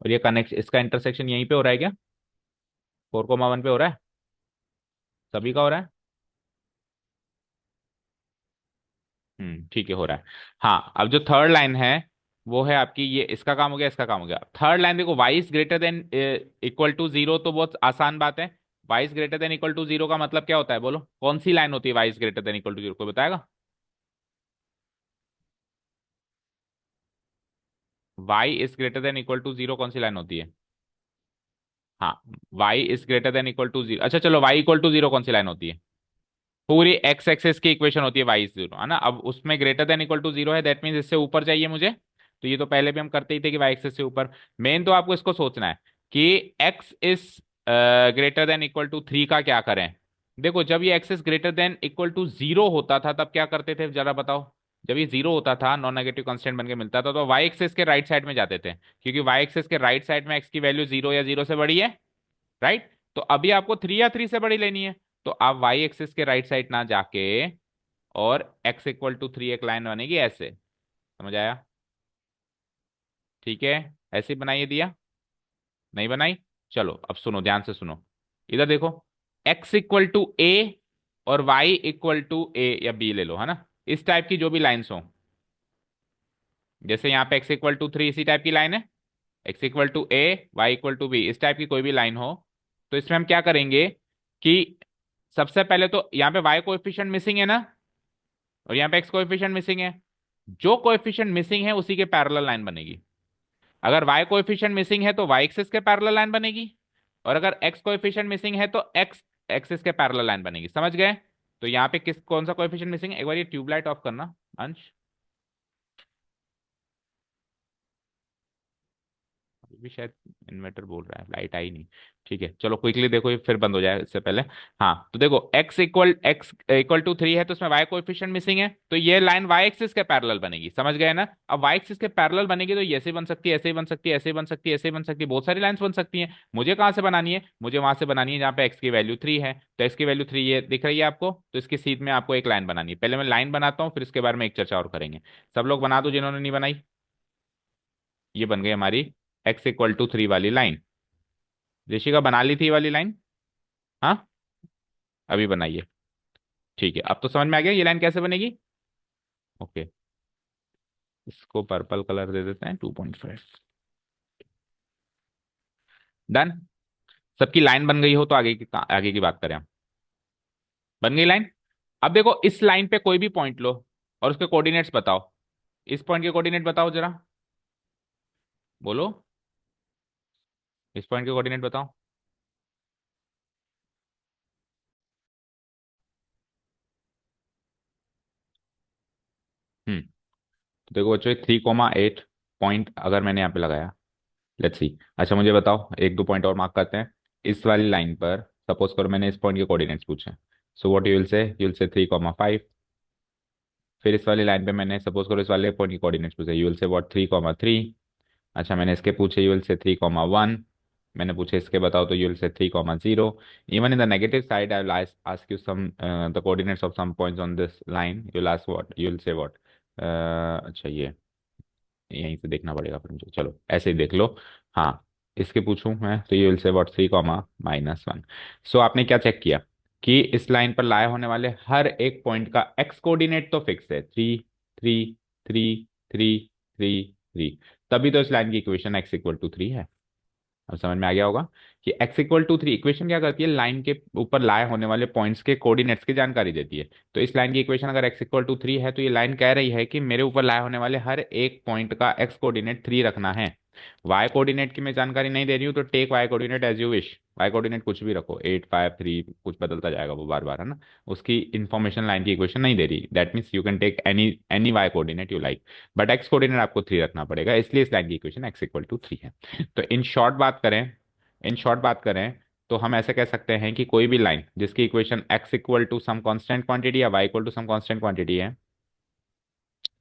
और ये कनेक्ट इसका इंटरसेक्शन यहीं पे हो रहा है क्या? 4,1 पे हो रहा है, सभी का हो रहा है. ठीक है, हो रहा है. हाँ, अब जो थर्ड लाइन है वो है आपकी, ये इसका काम हो गया, इसका काम हो गया. थर्ड लाइन देखो, y is greater than equal to 0, तो बहुत आसान बात है. y is greater than equal to 0 का मतलब क्या होता है बोलो? कौन सी लाइन होती है y is greater than equal to 0, कोई बताएगा? y is greater than equal to 0 कौन सी लाइन होती है? हाँ, y is greater than equal to 0. अच्छा चलो, y इक्वल टू 0 कौन सी लाइन होती है? पूरी एक्स एक्सेस की इक्वेशन होती है y इज 0, है ना. अब उसमें ग्रेटर देन इक्वल टू 0 है, दैट मीन्स इससे ऊपर चाहिए मुझे. तो ये तो पहले भी हम करते ही थे कि y एक्सेस से ऊपर. मेन तो आपको इसको सोचना है कि x is greater than equal to 3 का क्या करें. देखो जब ये x is greater than equal to 0 होता था तब क्या करते थे जरा बताओ. जब ये 0 होता था, नॉन नेगेटिव कांस्टेंट बन के मिलता था, तो y एक्सेस के राइट साइड में जाते थे, क्योंकि y एक्सेस के राइट साइड में x की वैल्यू 0 या 0 से बड़ी है, राइट. तो अभी आपको 3 या 3 से बड़ी लेनी है, तो आप वाई एक्सिस के राइट साइड ना जाके और x इक्वल टू 3 एक लाइन बनेगी ऐसे. समझ आया? ठीक है. ऐसे ही बनाइए दिया. नहीं बनाई? चलो अब सुनो, ध्यान से सुनो. इधर देखो, x इक्वल टू ए और y इक्वल टू ए या बी ले लो, है ना. इस टाइप की जो भी लाइन्स हो, जैसे यहाँ पे x इक्वल टू 3 इसी टाइप की लाइन है, x equal to A, Y equal to B, इस टाइप की कोई भी लाइन हो, तो इसमें हम क्या करेंगे कि सबसे पहले तो यहाँ पे y कोएफिशिएंट मिसिंग है ना, और यहाँ पे x कोएफिशिएंट मिसिंग है. जो कोएफिशिएंट मिसिंग है उसी के पैरेलल लाइन बनेगी. अगर y कोएफिशिएंट मिसिंग है तो y एक्सिस के पैरेलल लाइन बनेगी, और अगर x कोएफिशिएंट मिसिंग है तो x एक्सिस के पैरेलल लाइन बनेगी. समझ गए? तो यहाँ पे किस कौन सा कोएफिशिएंट मिसिंग है? एक बार ये ट्यूबलाइट ऑफ करना अंश. ये भी शायद इन्वर्टर बोल रहा है, लाइट आई नहीं। ठीक है चलो क्विकली देखो, ये फिर बंद हो जाए इससे पहले। हाँ तो देखो x इक्वल टू 3 है, तो इसमें y कोएफिशिएंट मिसिंग है, तो ये लाइन y एक्सिस के पैरेलल बनेगी, समझ गए ना। अब y एक्सिस के पैरेलल बनेगी तो ये ऐसे बन सकती है, ऐसे ही बन सकती है, ऐसे ही बन सकती है, ऐसे ही बन सकती है, बहुत सारी लाइंस बन सकती हैं। मुझे कहाँ से बनानी है, मुझे वहां से बनानी है जहाँ पे x की वैल्यू 3 है। तो x की वैल्यू 3 ये दिख रही है आपको, तो इसके सीध में आपको एक लाइन बनानी है। पहले मैं लाइन बनाता हूँ, फिर इसके बारे में एक चर्चा और करेंगे। सब लोग बना दो जिन्होंने नहीं बनाई। ये बन गई हमारी x इक्वल टू 3 वाली लाइन। ऋषिका बना ली थी ये वाली लाइन? हाँ अभी बनाइए। ठीक है अब तो समझ में आ गया ये लाइन कैसे बनेगी। ओके, इसको पर्पल कलर दे देते हैं 2.5। डन। सबकी लाइन बन गई हो तो आगे की बात करें हम। बन गई लाइन। अब देखो इस लाइन पे कोई भी पॉइंट लो और उसके कोऑर्डिनेट्स बताओ। इस पॉइंट के कोऑर्डिनेट बताओ जरा, बोलो। इस पॉइंट के कोऑर्डिनेट बताओ। तो देखो बच्चों 3,8 पॉइंट अगर मैंने यहाँ पे लगाया, लेट्स सी। अच्छा मुझे बताओ, एक दो पॉइंट और मार्क करते हैं। इस वाली लाइन पर सपोज करो मैंने इस पॉइंट के कोऑर्डिनेट्स पूछे, सो व्हाट यू विल से 3,5। फिर इस वाली लाइन पे मैंने सपोज करो इस वाले पॉइंट के कोऑर्डिनेट्स पूछे, यू विल से व्हाट 3,3। अच्छा मैंने इसके पूछे, यू विल से 3,1। मैंने पूछे इसके बताओ, तो you will say 3,0। Even in the negative side I will ask you some the coordinates of some points on this line, you will ask what, you will say what. अच्छा ये यहीं से देखना पड़ेगा फिर मुझे, चलो ऐसे ही देख लो। हाँ इसके पूछूं मैं, तो ये विल से व्हाट 3,-1। सो आपने क्या चेक किया कि इस लाइन पर लाए होने वाले हर एक पॉइंट का एक्स कोऑर्डिनेट तो फिक्स है, 3, 3, 3, 3, 3। तभी तो इस लाइन की इक्वेशन x इक्वल टू 3 है। अब समझ में आ गया होगा कि x इक्वल टू 3 इक्वेशन क्या करती है, लाइन के ऊपर लाए होने वाले पॉइंट्स के कोऑर्डिनेट्स की जानकारी देती है। तो इस लाइन की इक्वेशन अगर x इक्वल टू 3 है, तो ये लाइन कह रही है कि मेरे ऊपर लाए होने वाले हर एक पॉइंट का x कोऑर्डिनेट 3 रखना है। y कोऑर्डिनेट की मैं जानकारी नहीं दे रही हूँ, तो take y coordinate as you wish. y coordinate कुछ भी रखो, 8, 5, 3, कुछ बदलता जाएगा वो बार बार, है ना। उसकी इन्फॉर्मेशन लाइन की इक्वेशन नहीं दे रही, that means you can take any any y coordinate you like, but x coordinate आपको 3 रखना पड़ेगा, इसलिए इस लाइन की इक्वेशन x इक्वल टू 3 है। तो इन शॉर्ट बात करें तो हम ऐसे कह सकते हैं कि कोई भी लाइन जिसकी equation x equal to some constant quantity या y equal to some constant quantity है,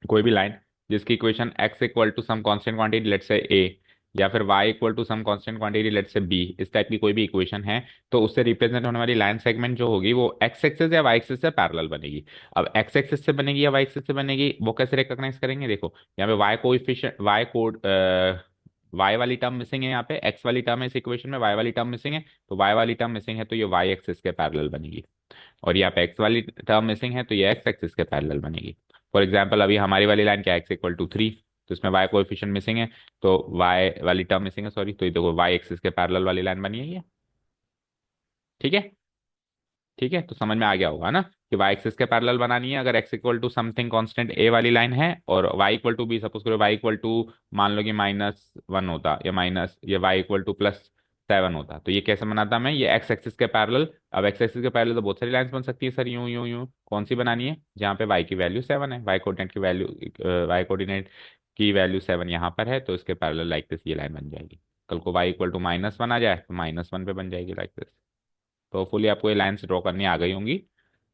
कोई भी लाइन जिसकी equation x equal to some constant quantity let's say a, या फिर y equal to some constant quantity let's say b, इस type की कोई भी इक्वेशन है, तो उससे रिप्रेजेंट होने वाली लाइन सेगमेंट जो होगी वो x एक्सिस या y एक्सिस से पैरेलल बनेगी। अब x एक्सिस से बनेगी या y एक्सिस से बनेगी वो कैसे रिकॉग्नाइज करेंगे, देखो यहाँ पे y coefficient y code y वाली टर्म मिसिंग है, यहाँ पे x वाली टर्म है इस इक्वेशन में, y वाली टर्म मिसिंग है, तो y वाली टर्म मिसिंग है तो ये y एक्सिस के पैरेलल बनेगी। और यहाँ पे x वाली टर्म मिसिंग है तो ये x एक्सिस के पैरेलल बनेगी। फॉर एग्जाम्पल अभी हमारी वाली लाइन क्या है, x इक्वल टू 3, तो इसमें y कोएफिशिएंट मिसिंग है, तो y वाली टर्म मिसिंग है, सॉरी, तो ये देखो y एक्सिस के पैरेलल वाली लाइन बनी है ये। ठीक है। ठीक है तो समझ में आ गया होगा ना कि y एक्सिस के पैरेलल बनानी है अगर x equal to something constant a वाली लाइन है, और y equal to b, suppose करो y इक्वल टू मान लो कि -1 होता, या माइनस ये y इक्वल टू +7 होता, तो ये कैसे बनाता मैं, ये x एक्सिस के पैरेलल। अब x एक्सिस के पैरेलल तो बहुत सारी लाइंस बन सकती है सर, यूं यूं यूं, कौन सी बनानी है, जहाँ पे y की वैल्यू 7 है, y कोऑर्डिनेट की वैल्यू 7 यहाँ पर है, तो इसके पैरेलल लाइक दिस ये लाइन बन जाएगी। कल को y इक्वल टू -1 आ जाए तो -1 पे बन जाएगी लाइक दिस। तो होपफुली आपको ये लाइंस ड्रॉ करनी आ गई होंगी।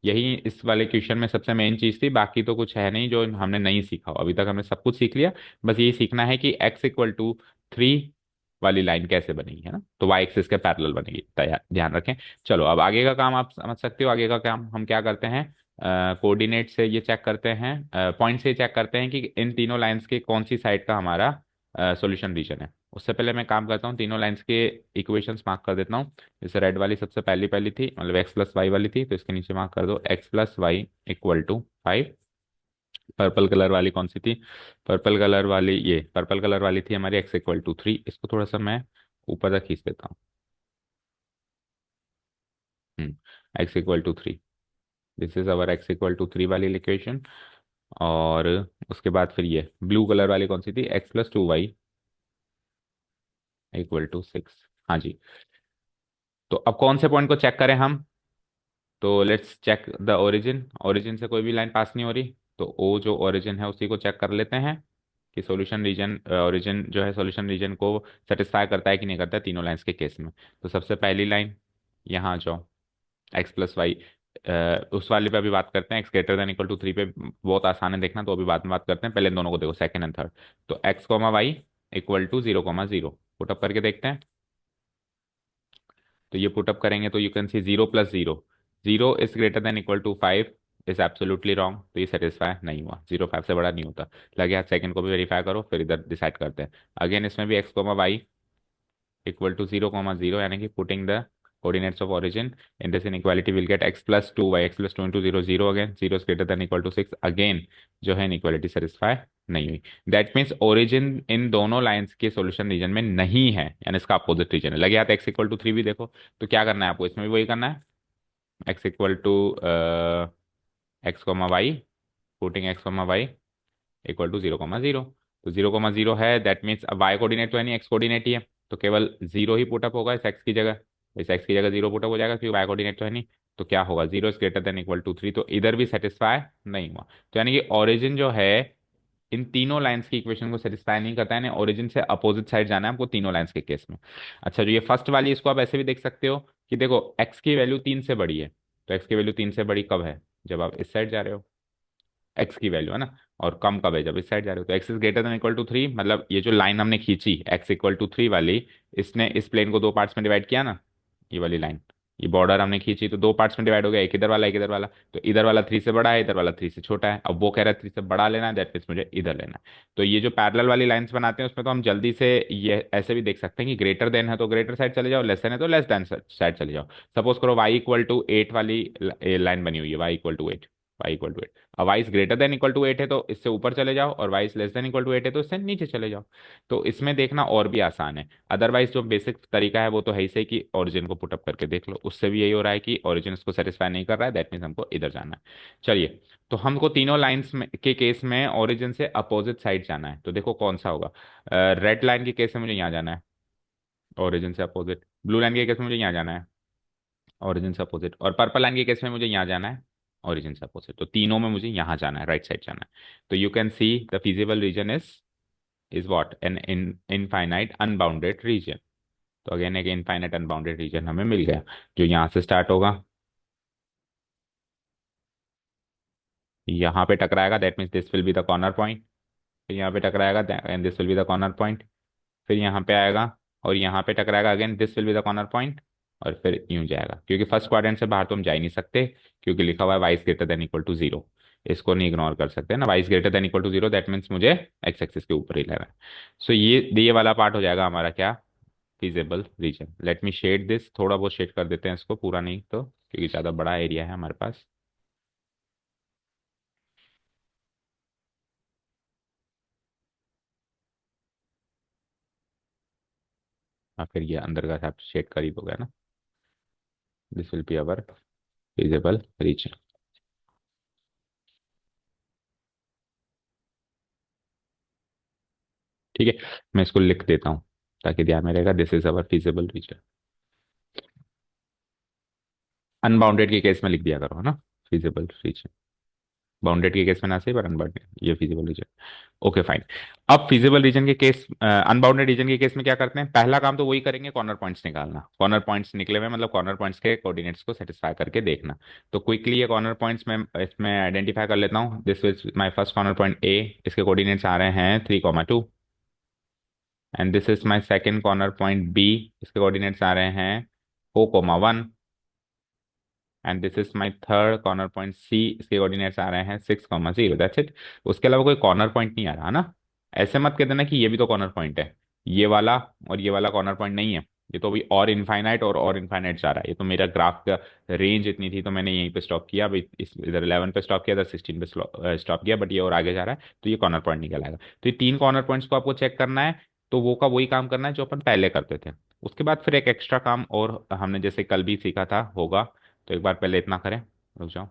यही इस वाले क्वेश्चन में सबसे मेन चीज़ थी, बाकी तो कुछ है नहीं जो हमने नहीं सीखा हो, अभी तक हमने सब कुछ सीख लिया। बस यही सीखना है कि x इक्वल टू 3 वाली लाइन कैसे बनेगी, है ना, तो y एक्सिस के पैरेलल बनेगी, तैयार, ध्यान रखें। चलो अब आगे का काम आप समझ सकते हो, आगे का काम हम क्या करते हैं, कोऑर्डिनेट से ये चेक करते हैं, पॉइंट से चेक करते हैं कि इन तीनों लाइंस के कौन सी साइड का हमारा सॉल्यूशन रीजन है। उससे पहले मैं काम करता हूँ, तीनों लाइंस के इक्वेशंस मार्क कर देता हूँ। जैसे रेड वाली सबसे पहली पहली थी, मतलब x+y वाली थी, तो इसके नीचे मार्क कर दो x+y=5। पर्पल कलर वाली कौन सी थी, पर्पल कलर वाली थी हमारी x इक्वल टू 3। इसको थोड़ा सा मैं ऊपर तक खींच देता हूँ। x equal to 3, this is our x equal to 3 वाली इक्वेशन। और उसके बाद फिर ये ब्लू कलर वाली कौन सी थी, x+2y=6। हाँ जी। तो अब कौन से पॉइंट को चेक करें हम, तो let's check the origin. Origin से कोई भी लाइन पास नहीं हो रही, तो ओ जो ओरिजिन है उसी को चेक कर लेते हैं। कि सॉल्यूशन रीजन ओरिजिन जो है सॉल्यूशन रीजन को सेटिस्फाई करता है कि नहीं करता है तीनों लाइंस के केस में। तो सबसे पहली लाइन यहाँ आ जाओ, एक्स प्लस वाई, उस वाले पे अभी बात करते हैं, X greater than equal to 3 पे बहुत आसान है देखना, तो अभी बाद में बात करते हैं, पहले इन दोनों को देखो सेकंड एंड थर्ड। तो X comma Y equal to 0,0 put up करके देखते हैं। तो ये पुटअप करेंगे तो you can see 0 + 0, 0 is greater than equal to 5 is absolutely wrong, तो ये सेटिस्फाई नहीं हुआ, 0 5 से बड़ा नहीं होता। लगे हाथ सेकंड को भी वेरीफाई करो, फिर इधर डिसाइड करते हैं। अगेन इसमें भी X comma Y equal to 0,0, यानी कि putting the coordinates of origin in this inequality will get x + 2y, x + 2 into 0 0, again 0 is greater than equal to 6, again जो है inequality satisfy नहीं हुई। दैट मीन्स ओरिजिन इन दोनों lines के solution region में नहीं है, यानी इसका अपोजिट रीजन है। लगे हाथ x = 3 भी देखो, तो क्या करना है आपको, इसमें भी वही करना है, x = x, putting x, y = 0,0। तो 0,0 है, दैट मीन्स अब y कोऑर्डिनेट तो है नहीं, x कोऑर्डिनेट ही है, तो केवल 0 ही पुटअप होगा इस x की जगह, इस x की जगह 0 पुटअप हो जाएगा क्योंकि y कोऑर्डिनेट तो है नहीं। तो क्या होगा, 0 is greater than equal to 3, तो इधर भी सेटिस्फाई नहीं हुआ। तो यानी कि ओरिजिन जो है इन तीनों लाइंस की इक्वेशन को सेटिस्फाई नहीं करता है, ओरिजिन से अपोजिट साइड जाना है हमको तीनों लाइंस के केस में। अच्छा, जो ये फर्स्ट वाली, इसको आप ऐसे भी देख सकते हो कि देखो x की वैल्यू 3 से बड़ी है, तो x की वैल्यू 3 से बड़ी कब है, जब आप इस साइड जा रहे हो, एक्स की वैल्यू है ना, और कम कब है, जब इस साइड जा रहे हो। तो X is greater than equal to 3, मतलब ये जो लाइन हमने खींची x = 3 वाली, इसने इस प्लेन को दो पार्ट्स में डिवाइड किया ना, ये वाली लाइन, ये बॉर्डर हमने खींची तो दो पार्ट्स में डिवाइड हो गया, एक इधर वाला एक इधर वाला, तो इधर वाला 3 से बड़ा है, इधर वाला 3 से छोटा है। अब वो कह रहा है 3 से बड़ा लेना है, दैट मीन्स मुझे इधर लेना है। तो ये जो पैरेलल वाली लाइंस बनाते हैं उसमें तो हम जल्दी से ये ऐसे भी देख सकते हैं कि ग्रेटर देन है तो ग्रेटर साइड चले जाओ, लेस देन है तो लेस देन साइड चले जाओ। सपोज करो y = 8 वाली लाइन बनी हुई है, y = 8, y = 8। अब y is greater than equal to 8 है तो इससे ऊपर चले जाओ, और y इज लेस देन इक्वल टू 8 है तो इससे नीचे चले जाओ। तो इसमें देखना और भी आसान है, अदरवाइज जो बेसिक तरीका है वो तो है ही सही कि ओरिजिन को पुटअप करके देख लो, उससे भी यही हो रहा है कि ओरिजिन इसको सेटिस्फाई नहीं कर रहा है, दैट मीन्स हमको इधर जाना है। चलिए, तो हमको तीनों लाइंस में के केस में ओरिजिन से अपोजिट साइड जाना है, तो देखो कौन सा होगा। रेड लाइन के केस में मुझे यहाँ जाना है, ओरिजिन से अपोजिट। ब्लू लाइन के केस में मुझे यहाँ जाना है, ओरिजिन से अपोजिट। और पर्पल लाइन के केस में मुझे यहाँ जाना है, ओरिजिन से अपोजिट। तो तीनों में मुझे यहाँ जाना है, राइट साइड जाना है। तो you can see the feasible region is what, an infinite unbounded region. तो अगेन एक इनफाइनाइट अनबाउंडेड रीजन हमें मिल गया, जो यहाँ से स्टार्ट होगा, यहाँ पे टकराएगा, that means this will be the corner point. फिर यहाँ पे टकराएगा and this will be the corner point. फिर यहाँ पे आएगा और यहाँ पे टकराएगा, again this will be the corner point. और फिर यूं जाएगा, क्योंकि फर्स्ट क्वाड्रेंट से बाहर तो हम जा ही नहीं सकते, क्योंकि लिखा हुआ है Y is greater than equal to 0। इसको नहीं इग्नोर कर सकते ना, Y is greater than equal to 0, that means मुझे एक्स एक्सिस के ऊपर ही लेना है। सो ये वाला पार्ट हो जाएगा हमारा क्या, feasible region. Let me shade this, थोड़ा बहुत शेड कर देते हैं इसको, पूरा नहीं तो, क्योंकि ज़्यादा बड़ा एरिया है हमारे पास। हाँ, फिर ये अंदर का सब शेड करीब हो गया ना। This will be our feasible region. ठीक है, मैं इसको लिख देता हूँ ताकि ध्यान में रहेगा, this is our feasible region. Unbounded के केस में लिख दिया करो, है ना, फिजिबल रीजन। बाउंडेड के केस में ना सही, पर अनबाउंडेड ये फिजिबल रीजन। Okay fine. अब फिजिबल रीजन के केस, अनबाउंडेड रीजन के केस में क्या करते हैं, पहला काम तो वही करेंगे, कॉर्नर पॉइंट्स निकालना। कॉर्नर पॉइंट्स निकले हुए मतलब कॉर्नर पॉइंट्स के कोऑर्डिनेट्स को सेटिस्फाई करके देखना। तो क्विकली ये कॉर्नर पॉइंट्स में इसमें आइडेंटिफाई कर लेता हूँ। This is my first corner point A, इसके कोऑर्डिनेट्स आ रहे हैं 3,2। And this is my second corner point B, इसके कोऑर्डिनेट्स आ रहे हैं 4,1। And this is my third corner point C, इसके कोऑर्डिनेट्स आ रहे हैं 6,0, दैट्स इट। उसके अलावा कोई कॉर्नर पॉइंट नहीं आ रहा ना। ऐसे मत कह देना कि ये भी तो कॉर्नर पॉइंट है, ये वाला और ये वाला कॉर्नर पॉइंट नहीं है। ये तो अभी और इनफाइनाइट और इनफाइनाइट जा रहा है, ये तो मेरा ग्राफ का रेंज इतनी थी तो मैंने यहीं पे स्टॉप किया, अभी इस इधर 11 पे स्टॉप किया, इधर 16 पे स्टॉप किया, बट ये और आगे जा रहा है, तो ये कॉर्नर पॉइंट निकल आएगा। तो ये तीन कॉर्नर पॉइंट्स को आपको चेक करना है, तो वो का वही काम करना है जो अपन पहले करते थे। उसके बाद फिर एक एक्स्ट्रा काम और हमने जैसे कल भी सीखा था होगा, तो एक बार पहले इतना करें, रुक जाओ।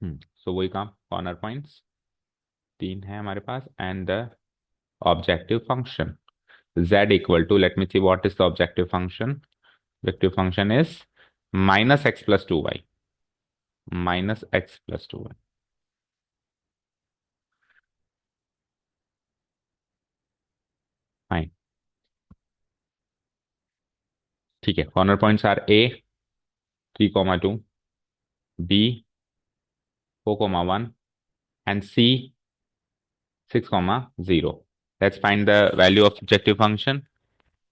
सो वही काम, कॉर्नर पॉइंट्स तीन है हमारे पास, and the objective function z equal to, let me see what is the objective function. Objective function is -x + 2y, -x + 2y। Fine. ठीक है, corner points are A 3,2, B 4,1, and C 6,0। Let's find the value of objective function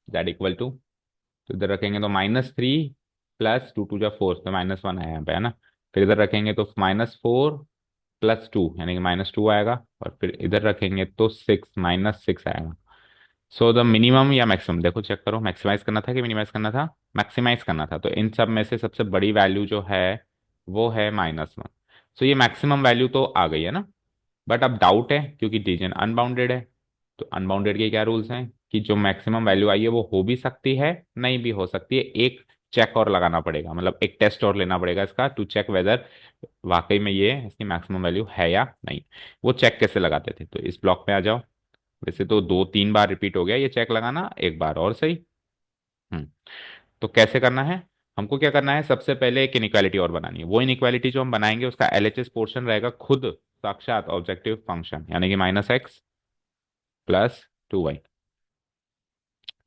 that equal to, तो इधर रखेंगे तो -3 plus two two जा four, तो -1 है यहाँ पे, है ना। फिर इधर रखेंगे तो -4 +2 यानी कि -2 आएगा, और फिर इधर रखेंगे तो 6 आएगा। सो द मिनिमम या मैक्सिमम, देखो चेक करो, मैक्सिमाइज करना था कि मिनिमाइज करना था, मैक्सिमाइज करना था, तो इन सब में से सबसे बड़ी वैल्यू जो है वो है -1। सो ये मैक्सिमम वैल्यू तो आ गई है ना। बट अब डाउट है क्योंकि रीजन अनबाउंडेड है। तो अनबाउंडेड के क्या रूल्स हैं कि जो मैक्सिमम वैल्यू आई है वो हो भी सकती है, नहीं भी हो सकती है। एक चेक और लगाना पड़ेगा, मतलब एक टेस्ट और लेना पड़ेगा इसका, टू चेक वेदर वाकई में ये इसकी मैक्सिमम वैल्यू है या नहीं। वो चेक कैसे लगाते थे, तो इस ब्लॉक में आ जाओ। वैसे तो 2-3 बार रिपीट हो गया ये चेक लगाना, एक बार और सही। हम्म। तो कैसे करना है, हमको क्या करना है, सबसे पहले एक इनइक्वालिटी और बनानी है। वो इनइक्वालिटी जो हम बनाएंगे उसका एलएचएस पोर्शन रहेगा खुद साक्षात ऑब्जेक्टिव फंक्शन, यानी कि -x + 2y।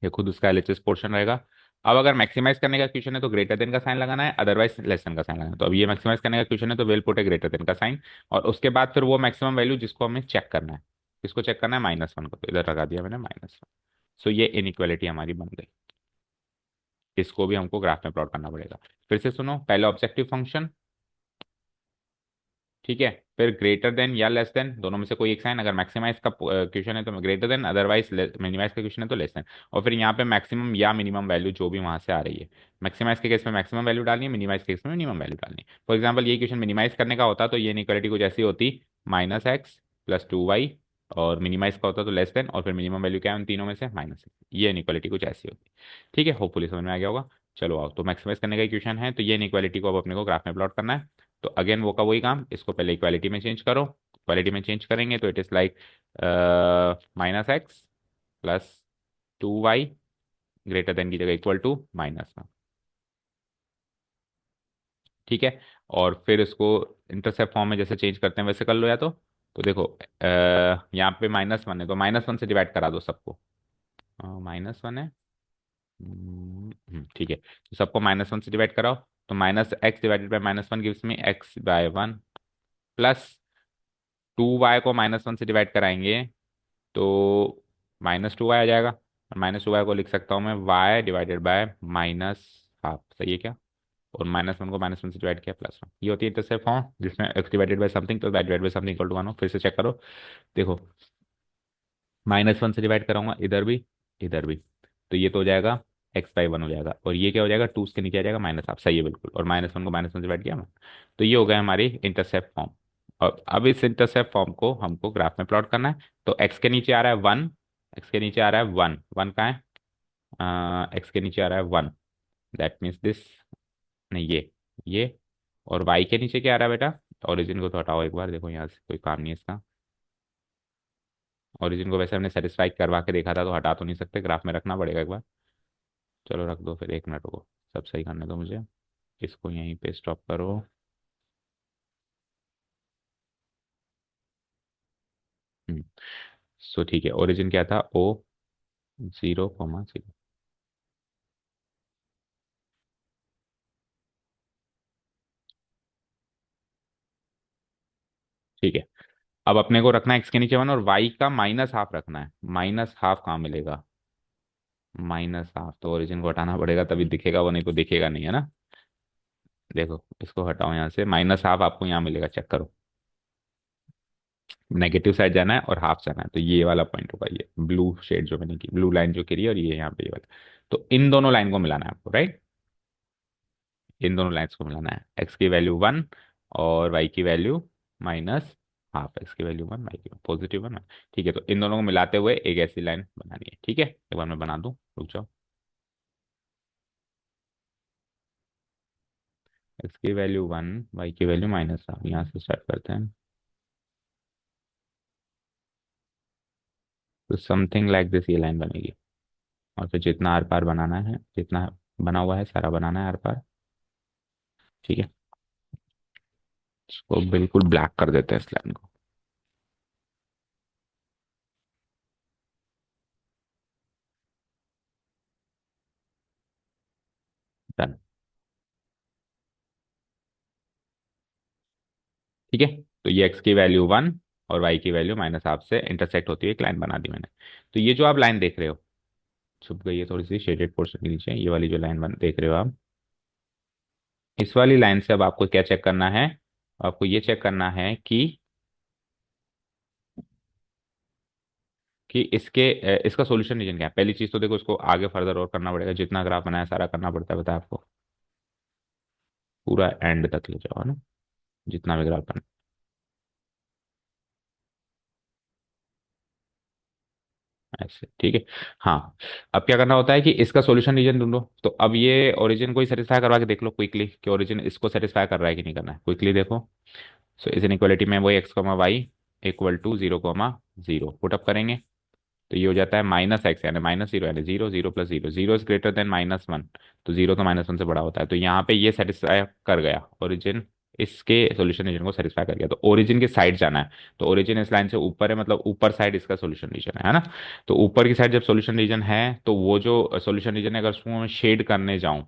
ये खुद उसका एलएचएस पोर्शन रहेगा। अब अगर मैक्सिमाइज करने का क्वेश्चन है तो ग्रेटर देन का साइन लगाना है, अदरवाइज लेस देन का साइन लगाना है। तो अब ये मैक्सिमाइज करने का क्वेश्चन है तो वेल पुट है ग्रेटर देन का साइन, और उसके बाद फिर वो मैक्सिमम वैल्यू जिसको हमें चेक करना है, किसको चेक करना है, -1 को, तो इधर लगा दिया मैंने -1। सो ये इनइक्वालिटी हमारी बन गई। इसको भी हमको ग्राफ में प्लॉट करना पड़ेगा। फिर से सुनो, पहले ऑब्जेक्टिव फंक्शन, ठीक है, फिर ग्रेटर देन या लेस देन, दोनों में से कोई एक साइन। अगर मैक्सिमाइज का क्वेश्चन है तो ग्रेटर देन, अदरवाइज मिनिमाइज का क्वेश्चन है तो लेस देन। और फिर यहाँ पे मैक्सिमम या मिनिमम वैल्यू जो भी वहां से आ रही है, मैक्सिमाइज के केस में मैक्सिमम वैल्यू डालनी है, मिनिमाइज के केस में मिनिमम वैल्यू डालनी है। फॉर एग्जाम्पल ये क्वेश्चन मिनिमाइज करने का होता तो ये इनइक्वालिटी कुछ ऐसी होती, -x + 2y, और मिनिमाइज का होता तो लेस देन, और फिर मिनिमम वैल्यू क्या है उन तीनों में से, -x। ये इनइक्वालिटी कुछ ऐसी होती। ठीक है, होपफुली समझ में आ गया होगा। चलो आओ, तो मैक्सिमाइज करने का क्वेश्चन है, तो ये इनइक्वालिटी को अब अपने को ग्राफ में प्लॉट करना है। तो अगेन वो का वही काम, इसको पहले इक्वालिटी में चेंज करो। इक्वालिटी में चेंज करेंगे तो it is like -x + 2y greater then की जगह इक्वल टू -1। ठीक है, और फिर इसको इंटरसेप्ट फॉर्म में जैसे चेंज करते हैं वैसे कर लो या तो देखो यहाँ पे -1 है तो -1 से डिवाइड करा दो सबको। -1 है। ठीक है, तो सबको -1 से डिवाइड कराओ। तो -x/-1 gives me x/1, plus 2y को -1 से डिवाइड कराएंगे तो -2y आ जाएगा, और -2y को लिख सकता हूँ मैं y/-1/2, सही है क्या। और -1 को -1 से डिवाइड किया, +1। ये होती है इंटरसेप्ट फॉर्म जिसमें x/समथिंग तो y समथिंग इक्वल टू 1 हो। फिर से चेक करो, देखो -1 से डिवाइड कराऊंगा इधर भी, तो ये तो हो जाएगा x/1 हो जाएगा, और ये क्या हो जाएगा, 2 के नीचे आ जाएगा -हाफ, सही है बिल्कुल। और -1 को -1 से डिवाइड किया मैं, तो ये हो गया हमारी इंटरसेप्ट फॉर्म। और अब इस इंटरसेप्ट फॉर्म को हमको ग्राफ में प्लॉट करना है। तो x के नीचे आ रहा है 1, x के नीचे आ रहा है 1, 1 कहाँ है, x के नीचे आ रहा है 1, दैट मीन्स दिस, नहीं ये। और y के नीचे क्या आ रहा है बेटा, ओरिजिन को तो हटाओ एक बार, देखो यहाँ से कोई काम नहीं है इसका। ओरिजिन को वैसे हमने सेटिस्फाई करवा के देखा था तो हटा तो नहीं सकते, ग्राफ में रखना पड़ेगा एक बार। चलो रख दो फिर, 1 मिनट को सब सही करने दो मुझे। इसको यहीं पे स्टॉप करो। हम्म। सो ठीक है, ओरिजिन क्या था, ओ 0,0। ठीक है, अब अपने को रखना है एक्स के नीचे 1, और वाई का -हाफ रखना है। -हाफ कहाँ मिलेगा, -हाफ तो ओरिजिन को हटाना पड़ेगा तभी दिखेगा, वो नहीं तो दिखेगा नहीं, है ना। देखो इसको हटाओ यहाँ से, -हाफ आपको यहाँ मिलेगा, चेक करो। नेगेटिव साइड जाना है और हाफ जाना है, तो ये वाला पॉइंट होगा, ये ब्लू शेड जो मैंने की, ब्लू लाइन जो करी है, और ये यहाँ पे ये वाला। तो इन दोनों लाइन को मिलाना है आपको, राइट। इन दोनों लाइन्स को मिलाना है, एक्स की वैल्यू 1 और वाई की वैल्यू -हाफ, एक्स की वैल्यू 1, वाई की +1। ठीक है, तो इन दोनों को मिलाते हुए एक ऐसी लाइन बनानी है। ठीक है, एक बार मैं बना दूं, रुक जाओ। एक्स की वैल्यू 1, वाई की वैल्यू -हाफ, यहाँ से स्टार्ट करते हैं। तो समथिंग लाइक दिस ये लाइन बनेगी, और फिर जितना आर पार बनाना है, जितना बना हुआ है सारा बनाना है आर पार। ठीक है, इसको बिल्कुल ब्लैक कर देते हैं इस लाइन को। डन। ठीक है, तो ये x की वैल्यू 1 और y की वैल्यू माइनस हाफ से इंटरसेक्ट होती है, एक लाइन बना दी मैंने। तो ये जो आप लाइन देख रहे हो, छुप गई है थोड़ी सी शेडेड पोर्शन के नीचे, ये वाली जो लाइन बन देख रहे हो आप, इस वाली लाइन से अब आपको क्या चेक करना है? आपको ये चेक करना है कि इसका सॉल्यूशन रीजन क्या है। पहली चीज तो देखो, इसको आगे फर्दर और करना पड़ेगा, जितना ग्राफ बनाया सारा करना पड़ता है, पता है आपको, पूरा एंड तक ले जाओ, है ना, जितना भी ग्राफ बना। ऐसे ठीक है। हाँ, अब क्या करना होता है कि इसका सॉल्यूशन रीजन ढूंढो। तो अब ये ओरिजिन को ही सेटिस्फाई करवा के देख लो क्विकली कि ओरिजिन इसको सेटिस्फाई कर रहा है कि नहीं करना है, क्विकली देखो। सो इस इनइक्वालिटी में वही X comma Y equal to 0,0 put up करेंगे, तो ये हो जाता है -x यानी -0 यानी 0, 0 + 0, 0 इज ग्रेटर देन -1। तो 0 तो -1 से बड़ा होता है, तो यहाँ पे ये सेटिस्फाई कर गया ओरिजिन, इसके सॉल्यूशन रीजन को सेटिस्फाई कर गया, तो ओरिजिन के साइड जाना है। तो ओरिजिन इस लाइन से ऊपर है, मतलब ऊपर साइड इसका सॉल्यूशन रीजन है ना। तो ऊपर की साइड जब सॉल्यूशन रीजन है, तो वो जो सॉल्यूशन रीजन है, अगर उसको मैं शेड करने जाऊं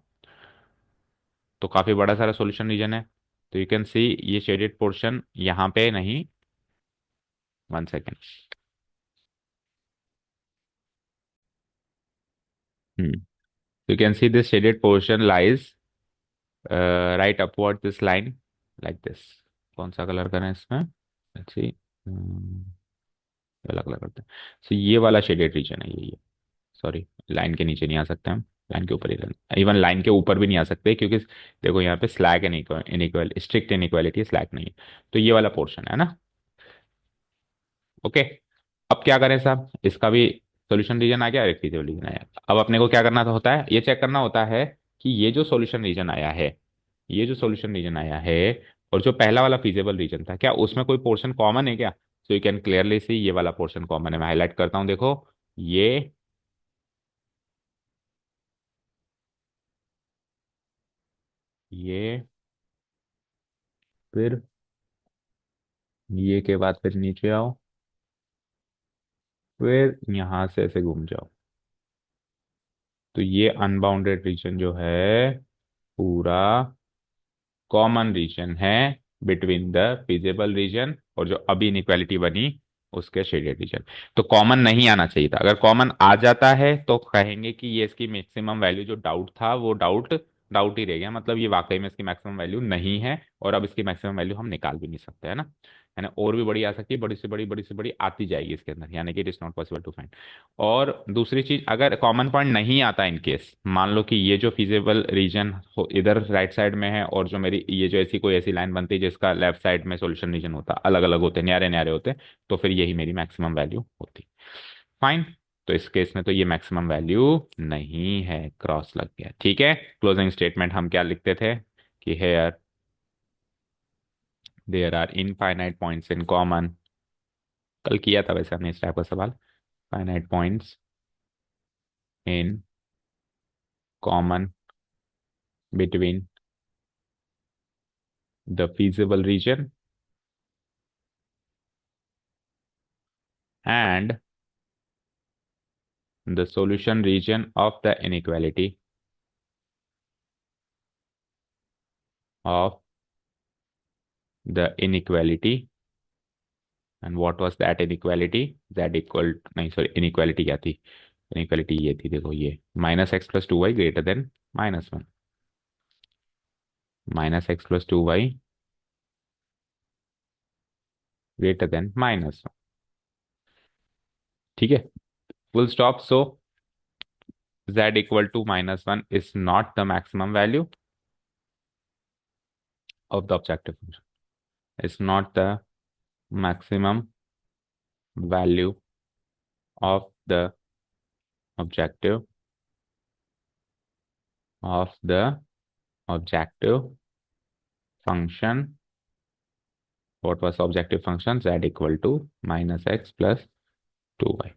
तो काफी बड़ा सारा सॉल्यूशन रीजन है। तो यू कैन सी ये शेडेड पोर्शन यहाँ पे नहीं, 1 second. You can see this shaded portion lies right upward this line like this. कौन सा कलर करें इसमें? लेट्स सी, अलग कलर करते हैं। सो ये वाला शेडेड रीजन है, ये सॉरी, लाइन के नीचे नहीं आ सकते हम, लाइन के ऊपर ही रहना, इवन लाइन के ऊपर भी नहीं आ सकते, क्योंकि देखो यहाँ पे slack inequal strict inequality, slack नहीं है। तो ये वाला पोर्शन है ना। ओके, अब क्या करें साहब, इसका भी सॉल्यूशन रीजन आ गया, एक फिजिबल रीजन आया। अब अपने को क्या करना होता है, ये चेक करना होता है कि ये जो सॉल्यूशन रीजन आया है, ये जो सॉल्यूशन रीजन आया है और जो पहला वाला फिजिबल रीजन था, क्या उसमें कोई पोर्शन कॉमन है क्या? So you can clearly see ये वाला पोर्शन कॉमन है, मैं हाईलाइट करता हूं, देखो ये फिर ये के बाद फिर नीचे आओ, फिर यहां से ऐसे घूम जाओ। तो ये अनबाउंडेड रीजन जो है पूरा कॉमन रीजन है बिटवीन द फिजिबल रीजन और जो अभी इनइक्वालिटी बनी उसके शेडेड रीजन। तो कॉमन नहीं आना चाहिए था, अगर कॉमन आ जाता है तो कहेंगे कि ये इसकी मैक्सिमम वैल्यू, जो डाउट था वो डाउट डाउट ही रह गया, मतलब ये वाकई में इसकी मैक्सिमम वैल्यू नहीं है, और अब इसकी मैक्सिमम वैल्यू हम निकाल भी नहीं सकते, है ना। यानी और भी बड़ी आ सकती है, बड़ी से बड़ी, बड़ी से बड़ी आती जाएगी इसके अंदर, यानी कि it is not possible to find. और दूसरी चीज, अगर कॉमन पॉइंट नहीं आता इन केस, मान लो कि ये जो फिजिबल रीजन इधर राइट साइड में है, और जो मेरी ये जो ऐसी कोई ऐसी लाइन बनती है जिसका लेफ्ट साइड में सॉल्यूशन रीजन होता, अलग अलग होते, न्यारे न्यारे होते, तो फिर यही मेरी मैक्सिमम वैल्यू होती। फाइन। तो इस केस में तो ये मैक्सिमम वैल्यू नहीं है, क्रॉस लग गया, ठीक है। क्लोजिंग स्टेटमेंट हम क्या लिखते थे कि here there are infinite points in common, कल किया था वैसे हमने इस टाइप का सवाल, finite points in common between the feasible region and the solution region of the inequality of the inequality, and what was that inequality, z equal, नहीं सॉरी, inequality क्या थी, inequality ये थी, देखो ये -x + 2y greater then -1, -x + 2y greater then -1। ठीक है, full stop. So z = -1 is not the maximum value of the objective function, is not the maximum value of the objective of the objective function। what was objective function? z = -x + 2y।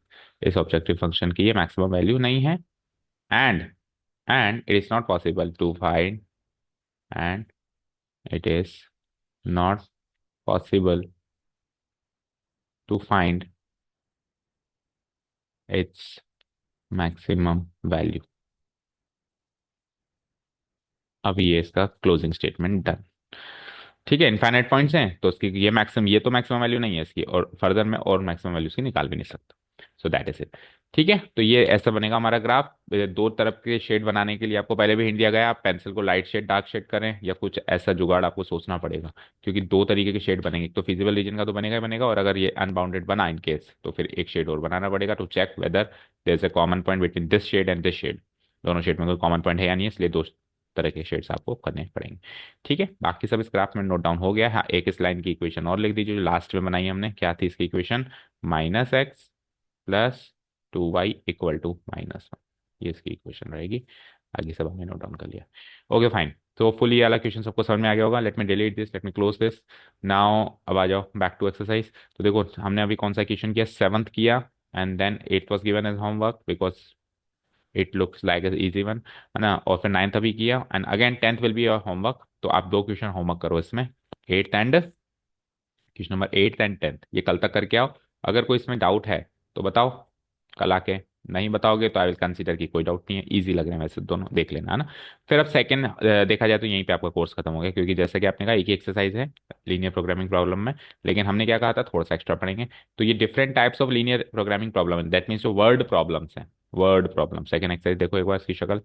इस objective function की ये maximum value नहीं है, and it is not possible to find, and it is not possible to find its maximum value. अब ये इसका closing statement done. ठीक है, इनफाइनाइट पॉइंट्स हैं तो उसकी ये मैक्सिमम, ये तो मैक्सिमम वैल्यू नहीं है इसकी, और फर्दर में और मैक्सिमम वैल्यू इसकी निकाल भी नहीं सकता। So that is it. ठीक है, तो ये ऐसा बनेगा हमारा ग्राफ। दो तरफ के शेड बनाने के लिए आपको पहले भी हिंट दिया गया है, आप पेंसिल को लाइट शेड डार्क शेड करें या कुछ ऐसा जुगाड़ आपको सोचना पड़ेगा, क्योंकि दो तरीके के शेड बनेंगे। एक तो फिजिबल रीजन का तो बनेगा ही बनेगा, और अगर ये अनबाउंडेड बना इन केस तो फिर एक शेड और बनाना पड़ेगा to check whether there is a common point between this shade and this shade. दोनों शेड में कोई कॉमन पॉइंट है या नहीं है, इसलिए दो तरह के शेड्स आपको करने पड़ेंगे। ठीक है, बाकी सब इस ग्राफ में नोट डाउन हो गया है। हाँ, एक इस लाइन की इक्वेशन और लिख दीजिए जो लास्ट में बनाई हमने, क्या थी इसकी equation, -x plus 2y equal to -1। ये इसकी इक्वेशन रहेगी। आगे सब हमने नोट डाउन कर लिया। ओके फाइन, तो फुली वाला क्वेश्चन सबको समझ में आ गया होगा। Late me delete this, let me close this now. अब आ जाओ बैक टू एक्सरसाइज। तो देखो हमने अभी कौन सा क्वेश्चन किया, सेवंथ किया, and then eighth was given as homework because it looks like as easy one, है ना। और फिर नाइन्थ अभी किया, and again tenth will be your homework. तो आप दो क्वेश्चन होमवर्क करो इसमें, eighth and question number 8 and 10 ये कल तक करके आओ। अगर कोई इसमें डाउट है तो बताओ कल आके, नहीं बताओगे तो आई विल कंसीडर कि कोई डाउट नहीं है, इजी लग रहे हैं वैसे दोनों, देख लेना, है ना। फिर अब सेकंड देखा जाए तो यहीं पे आपका कोर्स खत्म हो गया, क्योंकि जैसे कि आपने कहा एक ही एक्सरसाइज है लीनियर प्रोग्रामिंग प्रॉब्लम में, लेकिन हमने क्या कहा था थोड़ा सा एक्स्ट्रा पढ़ेंगे। तो ये different types of linear programming problem है, दैट मीन्स जो वर्ड प्रॉब्लम्स हैं, वर्ड प्रॉब्लम। सेकंड एक्सरसाइज देखो एक बार इसकी शक्ल,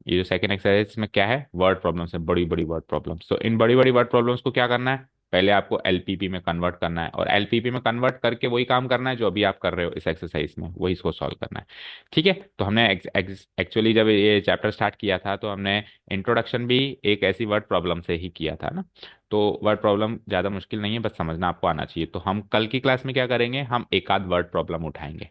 ये जो सेकंड एक्सरसाइज में क्या है, वर्ड प्रॉब्लम्स है, बड़ी बड़ी वर्ड प्रॉब्लम्स। तो इन बड़ी बड़ी वर्ड प्रॉब्लम्स को क्या करना है, पहले आपको एलपीपी में कन्वर्ट करना है, और एलपीपी में कन्वर्ट करके वही काम करना है जो अभी आप कर रहे हो इस एक्सरसाइज में, वही इसको सॉल्व करना है। ठीक है, तो हमने एक्चुअली जब ये चैप्टर स्टार्ट किया था तो हमने इंट्रोडक्शन भी एक ऐसी वर्ड प्रॉब्लम से ही किया था ना। तो वर्ड प्रॉब्लम ज़्यादा मुश्किल नहीं है, बस समझना आपको आना चाहिए। तो हम कल की क्लास में क्या करेंगे, हम एक आध वर्ड प्रॉब्लम उठाएंगे।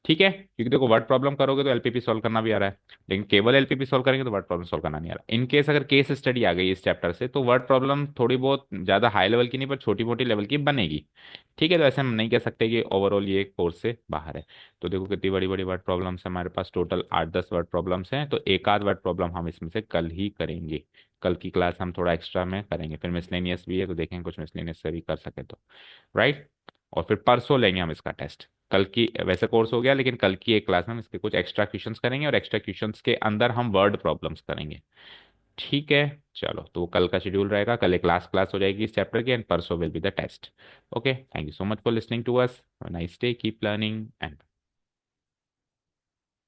ठीक है, क्योंकि देखो वर्ड प्रॉब्लम करोगे तो एलपीपी सॉल्व करना भी आ रहा है, लेकिन केवल एलपीपी सॉल्व करेंगे तो वर्ड प्रॉब्लम सॉल्व करना नहीं आ रहा। इन केस अगर केस स्टडी आ गई इस चैप्टर से तो वर्ड प्रॉब्लम थोड़ी बहुत ज़्यादा हाई लेवल की नहीं पर छोटी मोटी लेवल की बनेगी। ठीक है, तो ऐसे हम नहीं कह सकते कि ओवरऑल ये कोर्स से बाहर है। तो देखो कितनी बड़ी बड़ी वर्ड प्रॉब्लम्स हमारे पास, टोटल 8-10 वर्ड प्रॉब्लम्स हैं, तो एक आध वर्ड प्रॉब्लम हम इसमें से कल ही करेंगे। कल की क्लास हम थोड़ा एक्स्ट्रा में करेंगे, फिर मिसलेनियस भी है तो देखेंगे कुछ मिसलेनियस से भी कर सके तो, राइट। और फिर परसों लेंगे हम इसका टेस्ट। कल की वैसे कोर्स हो गया, लेकिन कल की एक क्लास में हम इसके कुछ एक्स्ट्रा क्वेश्चंस करेंगे, और एक्स्ट्रा क्वेश्चंस के अंदर हम वर्ड प्रॉब्लम्स करेंगे। ठीक है, चलो तो वो कल का शेड्यूल रहेगा, कल एक क्लास क्लास हो जाएगी इस चैप्टर की, एंड परसों will be the test. Okay, thank you so much for listening to us, nice day, keep learning and